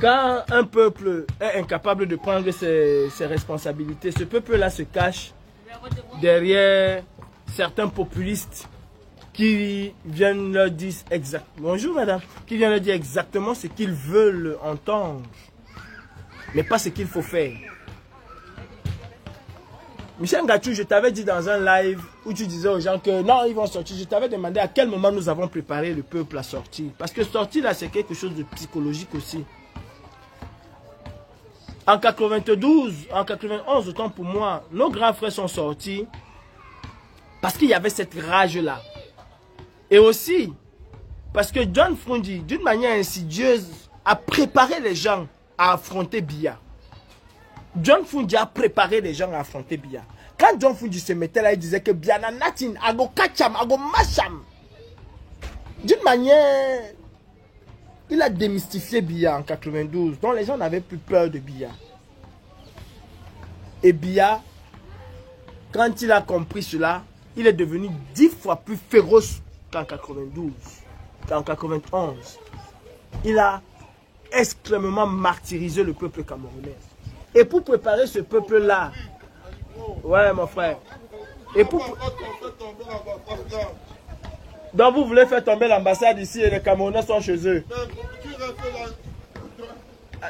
quand un peuple est incapable de prendre ses responsabilités, ce peuple-là se cache derrière certains populistes qui viennent leur dire exactement, bonjour madame, qui viennent leur dire exactement ce qu'ils veulent entendre. Mais pas ce qu'il faut faire. Michel Ngatou, je t'avais dit dans un live où tu disais aux gens que non, ils vont sortir. Je t'avais demandé à quel moment nous avons préparé le peuple à sortir. Parce que sortir là, c'est quelque chose de psychologique aussi. En 92, en 91, autant pour moi, nos grands frères sont sortis parce qu'il y avait cette rage-là. Et aussi, parce que John Fundi, d'une manière insidieuse, a préparé les gens à affronter Biya. John Fundi a préparé les gens à affronter Biya. Quand John Fundi se mettait là, il disait que Biya n'a natin, ago kacham, ago macham. D'une manière, il a démystifié Biya en 92. Donc les gens n'avaient plus peur de Biya. Et Biya, quand il a compris cela, il est devenu 10 fois plus féroce qu'en 92, qu'en 91. Il a extrêmement martyrisé le peuple camerounais. Et pour préparer ce peuple-là, ouais mon frère, et pour... Donc vous voulez faire tomber l'ambassade ici et les Camerounais sont chez eux.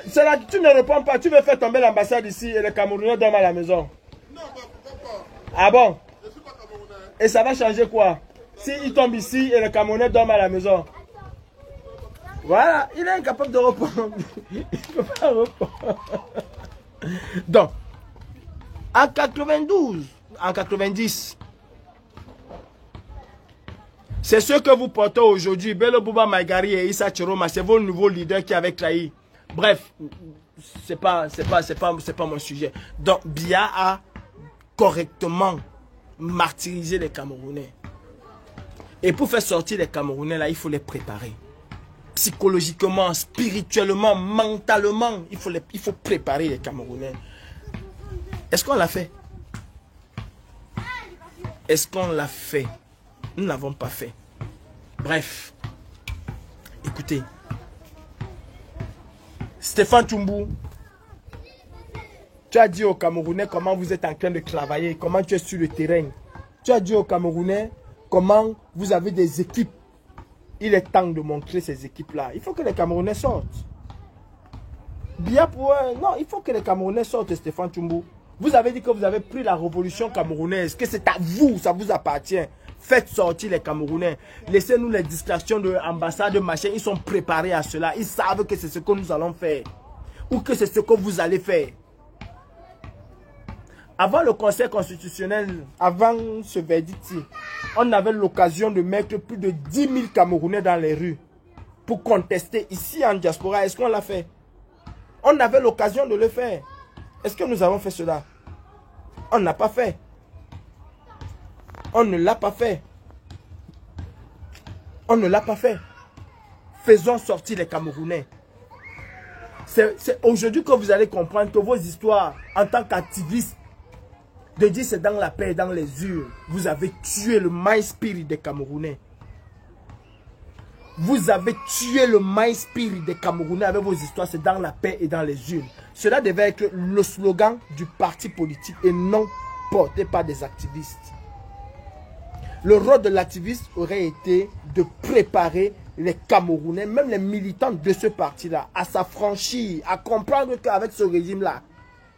C'est là que tu ne réponds pas. Tu veux faire tomber l'ambassade ici et les Camerounais dorment à la maison. Non, pourquoi pas? Ah bon? Je suis pas Camerounais. Et ça va changer quoi? S'ils tombent ici et les Camerounais dorment à la maison. Voilà, il est incapable de répondre. Il ne peut pas répondre. Donc, en 92, en 90, c'est ce que vous portez aujourd'hui. Bello Bouba Maïgari et Issa Chiroma, c'est vos nouveaux leaders qui avaient trahi. Bref, c'est pas mon sujet. Donc, Biya a correctement martyrisé les Camerounais. Et pour faire sortir les Camerounais, là, il faut les préparer. Psychologiquement, spirituellement, mentalement, il faut préparer les Camerounais. Est-ce qu'on l'a fait? Est-ce qu'on l'a fait? Nous n'avons pas fait. Bref, écoutez, Stéphane Toumbu, tu as dit aux Camerounais comment vous êtes en train de travailler, comment tu es sur le terrain. Tu as dit aux Camerounais comment vous avez des équipes. Il est temps de montrer ces équipes-là. Il faut que les Camerounais sortent. Bien pour eux. Non, il faut que les Camerounais sortent, Stéphane Toumbu. Vous avez dit que vous avez pris la révolution camerounaise, que c'est à vous, ça vous appartient. Faites sortir les Camerounais. Laissez-nous les distractions de l'ambassade, de machin. Ils sont préparés à cela. Ils savent que c'est ce que nous allons faire. Ou que c'est ce que vous allez faire. Avant le Conseil constitutionnel, avant ce verdict, on avait l'occasion de mettre plus de 10 000 Camerounais dans les rues pour contester ici en diaspora. Est-ce qu'on l'a fait? On avait l'occasion de le faire. Est-ce que nous avons fait cela? On n'a pas fait. On ne l'a pas fait. On ne l'a pas fait. Faisons sortir les Camerounais. C'est aujourd'hui que vous allez comprendre que vos histoires en tant qu'activistes, de dire c'est dans la paix et dans les urnes, vous avez tué le mind spirit des Camerounais. Vous avez tué le mind spirit des Camerounais avec vos histoires, c'est dans la paix et dans les urnes. Cela devait être le slogan du parti politique et non porté par des activistes. Le rôle de l'activiste aurait été de préparer les Camerounais, même les militants de ce parti-là, à s'affranchir, à comprendre qu'avec ce régime-là,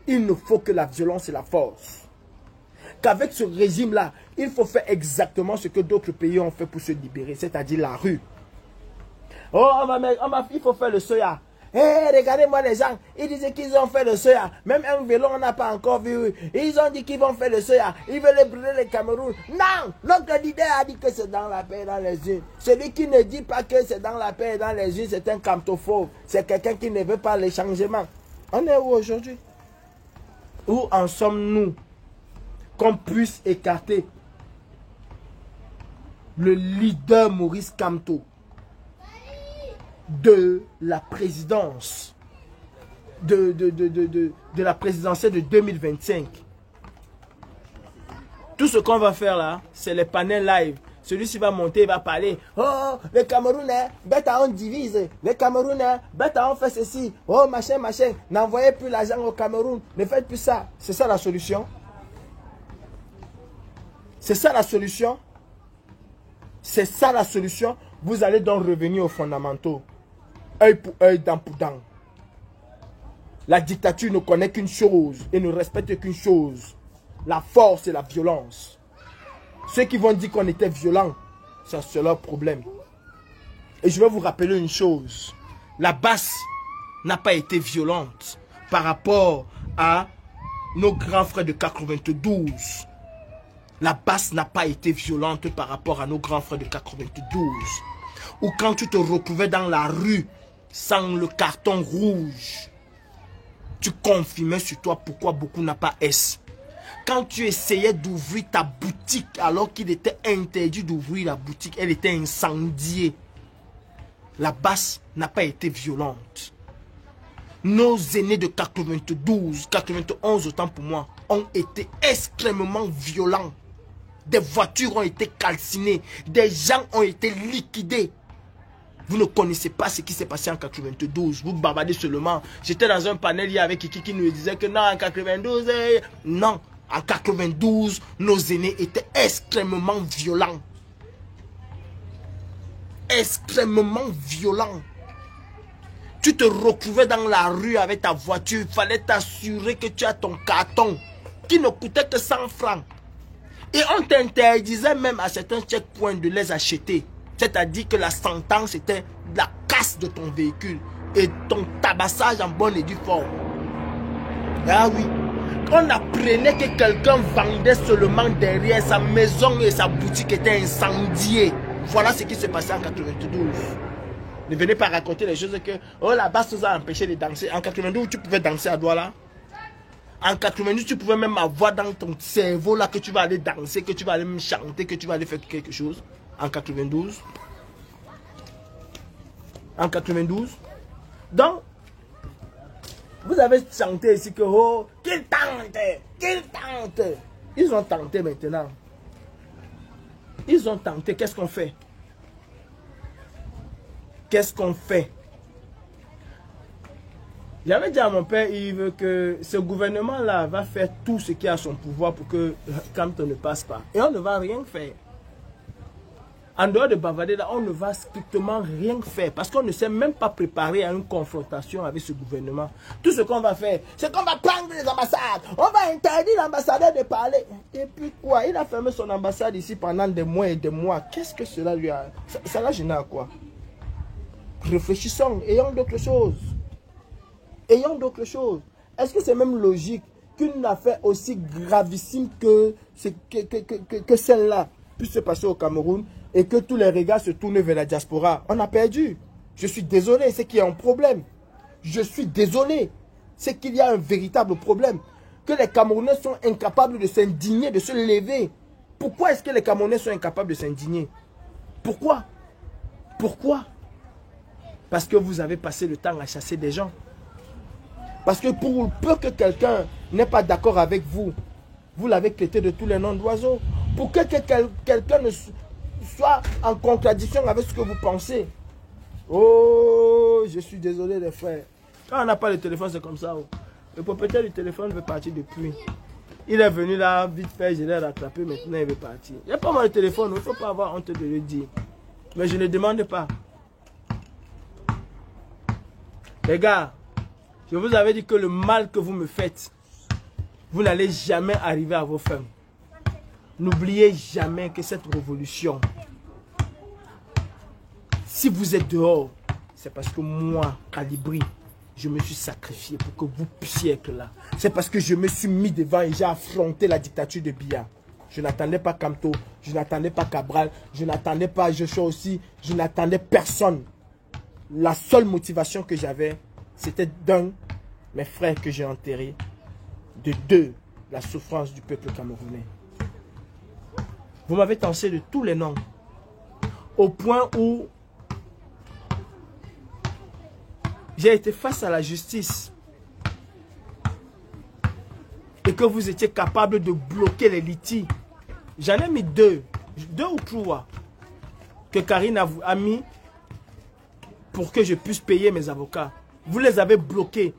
il ne faut que la violence et la force. Qu'avec ce régime-là, il faut faire exactement ce que d'autres pays ont fait pour se libérer, c'est-à-dire la rue. Oh, il faut faire le soya. Hey, regardez-moi les gens, ils disaient qu'ils ont fait le soya. Même un vélo, on n'a pas encore vu. Ils ont dit qu'ils vont faire le soya. Ils veulent brûler le Cameroun. Non, notre leader a dit que c'est dans la paix et dans les unes. Celui qui ne dit pas que c'est dans la paix et dans les unes, c'est un camptophobe. C'est quelqu'un qui ne veut pas les changements. On est où aujourd'hui? Où en sommes-nous? Qu'on puisse écarter le leader Maurice Kamto de la présidence de la présidentielle de 2025. Tout ce qu'on va faire là, c'est les panels live. Celui-ci va monter, il va parler. Oh, les Camerounais, bête on divise. Les Camerounais, bête on fait ceci. Oh, machin, machin. N'envoyez plus l'argent au Cameroun. Ne faites plus ça. C'est ça la solution. C'est ça la solution. C'est ça la solution. Vous allez donc revenir aux fondamentaux. Œil pour œil, dent pour dent. La dictature ne connaît qu'une chose et ne respecte qu'une chose. La force et la violence. Ceux qui vont dire qu'on était violent, c'est leur problème. Et je vais vous rappeler une chose. La basse n'a pas été violente par rapport à nos grands frères de 92. La basse n'a pas été violente par rapport à nos grands frères de 92. Ou quand tu te retrouvais dans la rue sans le carton rouge, tu confirmais sur toi pourquoi beaucoup n'a pas S. Quand tu essayais d'ouvrir ta boutique alors qu'il était interdit d'ouvrir la boutique, elle était incendiée. La basse n'a pas été violente. Nos aînés de 92, 91 autant pour moi, ont été extrêmement violents. Des voitures ont été calcinées, des gens ont été liquidés. Vous ne connaissez pas ce qui s'est passé en 92. Vous bavardez seulement. J'étais dans un panel hier avec Kiki qui nous disait que non, en 92, non. En 92, nos aînés étaient extrêmement violents. Extrêmement violents. Tu te retrouvais dans la rue avec ta voiture. Il fallait t'assurer que tu as ton carton qui ne coûtait que 100 francs. Et on t'interdisait même à certains checkpoints de les acheter. C'est-à-dire que la sentence était la casse de ton véhicule et ton tabassage en bonne et due forme. Ah oui. On apprenait que quelqu'un vendait seulement derrière sa maison et sa boutique était incendiée. Voilà ce qui s'est passé en 92. Ne venez pas raconter les choses que oh la basse nous a empêché de danser. En 92, tu pouvais danser à Douala. En 92, tu pouvais même avoir dans ton cerveau là que tu vas aller danser, que tu vas aller me chanter, que tu vas aller faire quelque chose. En 92. En 92. Donc, vous avez chanté ici que oh, qu'ils tentent, qu'ils tentent. Ils ont tenté maintenant. Ils ont tenté. Qu'est-ce qu'on fait? Qu'est-ce qu'on fait? J'avais dit à mon père Yves que ce gouvernement-là va faire tout ce qui est à son pouvoir pour que Campton ne passe pas. Et on ne va rien faire. En dehors de bavarder, là, on ne va strictement rien faire parce qu'on ne s'est même pas préparé à une confrontation avec ce gouvernement. Tout ce qu'on va faire, c'est qu'on va prendre les ambassades. On va interdire l'ambassadeur de parler. Et puis quoi? Il a fermé son ambassade ici pendant des mois et des mois. Qu'est-ce que cela lui a... Ça l'a gêné à quoi? Réfléchissons, ayons d'autres choses. Ayons d'autres choses. Est-ce que c'est même logique qu'une affaire aussi gravissime que celle-là puisse se passer au Cameroun et que tous les regards se tournent vers la diaspora? On a perdu. Je suis désolé, c'est qu'il y a un problème. Je suis désolé, c'est qu'il y a un véritable problème. Que les Camerounais sont incapables de s'indigner, de se lever. Pourquoi est-ce que les Camerounais sont incapables de s'indigner? Pourquoi? Pourquoi? Parce que vous avez passé le temps à chasser des gens. Parce que pour peu que quelqu'un n'est pas d'accord avec vous, vous l'avez traité de tous les noms d'oiseaux. Pour que quelqu'un ne soit en contradiction avec ce que vous pensez. Oh, je suis désolé les frères. Quand on n'a pas le téléphone, c'est comme ça. Oh. Le propriétaire du téléphone veut partir depuis. Il est venu là, vite fait, je l'ai rattrapé, maintenant il veut partir. Il n'y a pas mal de téléphone, il ne faut pas avoir honte de le dire. Mais je ne demande pas. Les gars, je vous avais dit que le mal que vous me faites, vous n'allez jamais arriver à vos fins. N'oubliez jamais que cette révolution, si vous êtes dehors, c'est parce que moi, Calibri, je me suis sacrifié pour que vous puissiez être là. C'est parce que je me suis mis devant et j'ai affronté la dictature de Biya. Je n'attendais pas Kamto, je n'attendais pas Cabral, je n'attendais pas Joshua aussi, je n'attendais personne. La seule motivation que j'avais, c'était d'un, mes frères que j'ai enterrés, de deux, la souffrance du peuple camerounais. Vous m'avez tensé de tous les noms, au point où j'ai été face à la justice et que vous étiez capable de bloquer les litiges. J'en ai mis deux ou trois que Karine a mis pour que je puisse payer mes avocats. Vous les avez bloqués.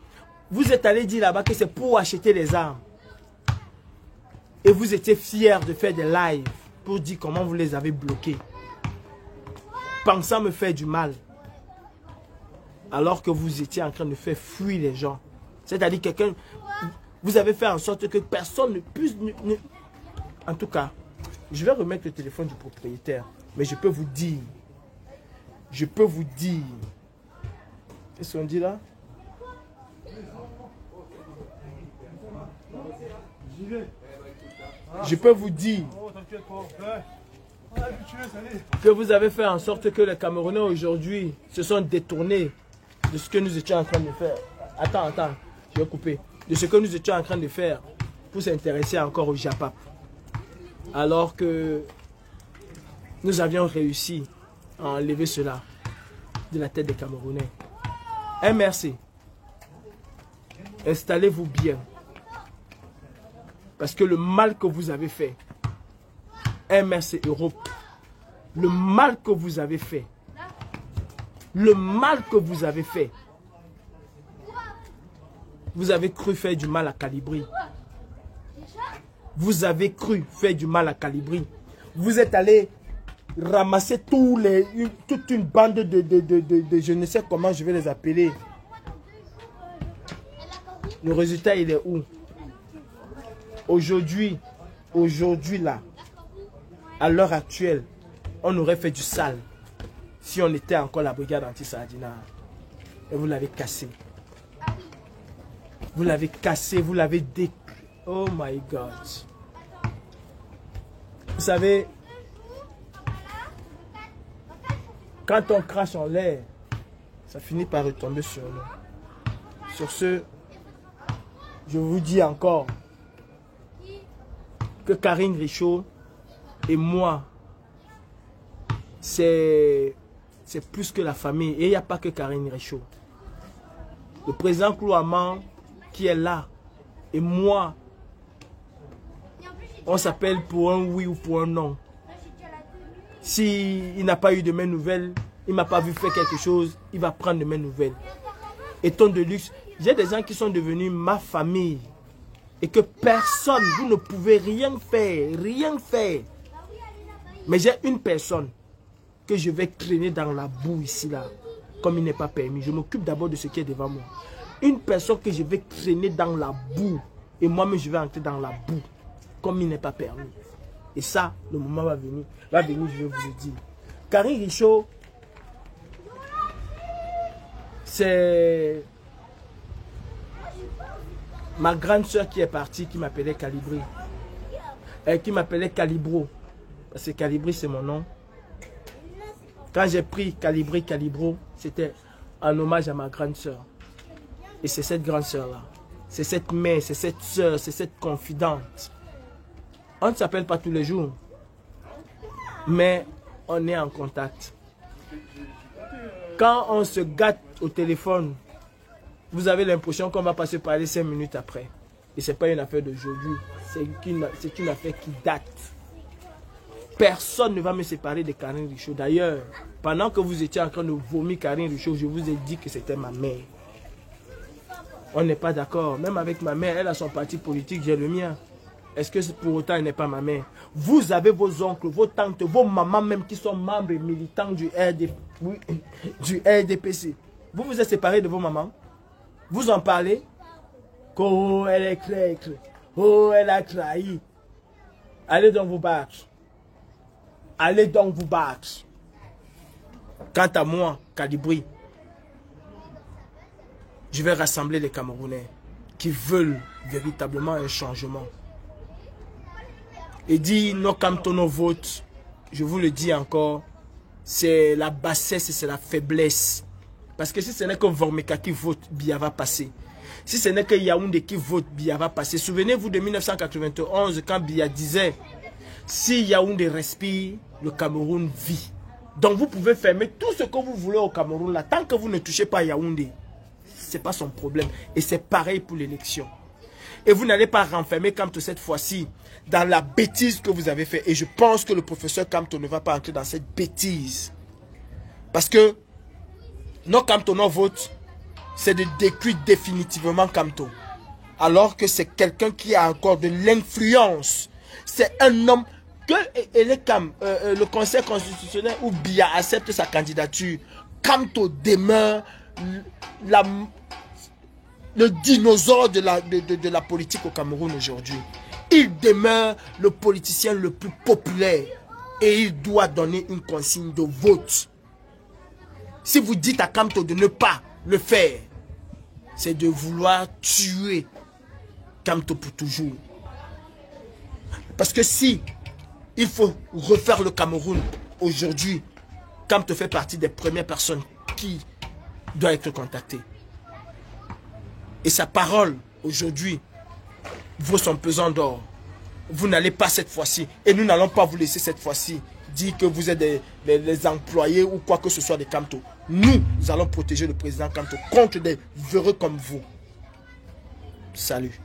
Vous êtes allé dire là-bas que c'est pour acheter les armes. Et vous étiez fiers de faire des lives pour dire comment vous les avez bloqués. Pensant me faire du mal. Alors que vous étiez en train de faire fuir les gens. C'est-à-dire quelqu'un... Vous avez fait en sorte que personne ne puisse... En tout cas, je vais remettre le téléphone du propriétaire. Mais je peux vous dire... Qu'est-ce qu'on dit là? Je peux vous dire que vous avez fait en sorte que les Camerounais aujourd'hui se sont détournés de ce que nous étions en train de faire. Attends, je vais couper. De ce que nous étions en train de faire pour s'intéresser encore au Japap. Alors que nous avions réussi à enlever cela de la tête des Camerounais. MRC, installez-vous bien. Parce que le mal que vous avez fait, MRC Europe, le mal que vous avez fait, vous avez cru faire du mal à Calibri. Vous avez cru faire du mal à Calibri. Vous êtes allé ramasser toute une bande de je ne sais comment je vais les appeler, Le résultat, il est où? Aujourd'hui là, à l'heure actuelle, on aurait fait du sale si on était encore la brigade anti-Sardina. Et vous l'avez cassé. Vous l'avez cassé, vous l'avez déclaré. Oh my God. Vous savez, quand on crache en l'air, ça finit par retomber sur nous. Sur ce, je vous dis encore que Karine Richaud et moi, c'est plus que la famille. Et il n'y a pas que Karine Richaud. Le président Klouaman qui est là et moi, on s'appelle pour un oui ou pour un non. S'il n'a pas eu de mes nouvelles, il ne m'a pas vu faire quelque chose, il va prendre de mes nouvelles. Et ton de luxe, j'ai des gens qui sont devenus ma famille. Et que personne, vous ne pouvez rien faire, rien faire. Mais j'ai une personne que je vais traîner dans la boue ici, là, comme il n'est pas permis. Je m'occupe d'abord de ce qui est devant moi. Une personne que je vais traîner dans la boue. Et moi-même, je vais entrer dans la boue, comme il n'est pas permis. Et ça, le moment va venir, je vais vous le dire. Karine Richaud, c'est ma grande soeur qui est partie, qui m'appelait Calibri. Qui m'appelait Calibro. Parce que Calibri, c'est mon nom. Quand j'ai pris Calibri, Calibro, c'était en hommage à ma grande soeur. Et c'est cette grande soeur-là. C'est cette mère, c'est cette soeur, c'est cette confidente. On ne s'appelle pas tous les jours. Mais on est en contact. Quand on se gâte au téléphone, vous avez l'impression qu'on va passer par les 5 minutes après. Et ce n'est pas une affaire d'aujourd'hui. C'est une affaire qui date. Personne ne va me séparer de Karine Richaud. D'ailleurs, pendant que vous étiez en train de vomir Karine Richaud, je vous ai dit que c'était ma mère. On n'est pas d'accord. Même avec ma mère, elle a son parti politique, j'ai le mien. Est-ce que pour autant elle n'est pas ma mère? Vous avez vos oncles, vos tantes, vos mamans même qui sont membres et militants du RDPC. Vous vous êtes séparés de vos mamans? Vous en parlez? Oh, elle est traître. Oh, elle a trahi. Allez donc vous battre. Allez donc vous battre. Quant à moi, Calibri, je vais rassembler les Camerounais qui veulent véritablement un changement. Et dit nos cantonaux votent, je vous le dis encore, c'est la bassesse et c'est la faiblesse. Parce que si ce n'est que Vormeka qui vote, Biya va passer. Si ce n'est que Yaoundé qui vote, Biya va passer. Souvenez-vous de 1991 quand Biya disait, si Yaoundé respire, le Cameroun vit. Donc vous pouvez fermer tout ce que vous voulez au Cameroun là. Tant que vous ne touchez pas Yaoundé, ce n'est pas son problème. Et c'est pareil pour l'élection. Et vous n'allez pas renfermer Kamto cette fois-ci dans la bêtise que vous avez fait. Et je pense que le professeur Kamto ne va pas entrer dans cette bêtise. Parce que nos Kamto, nos votes, c'est de détruire définitivement Kamto. Alors que c'est quelqu'un qui a encore de l'influence. C'est un homme que le Conseil constitutionnel ou Biya accepte sa candidature. Kamto demeure le dinosaure de la politique au Cameroun aujourd'hui. Il demeure le politicien le plus populaire et il doit donner une consigne de vote. Si vous dites à Kamto de ne pas le faire, c'est de vouloir tuer Kamto pour toujours. Parce que si il faut refaire le Cameroun aujourd'hui, Kamto fait partie des premières personnes qui doivent être contactées. Et sa parole aujourd'hui vaut son pesant d'or. Vous n'allez pas cette fois-ci. Et nous n'allons pas vous laisser cette fois-ci dire que vous êtes des employés ou quoi que ce soit de Kamto. Nous allons protéger le président Kamto contre des véreux comme vous. Salut.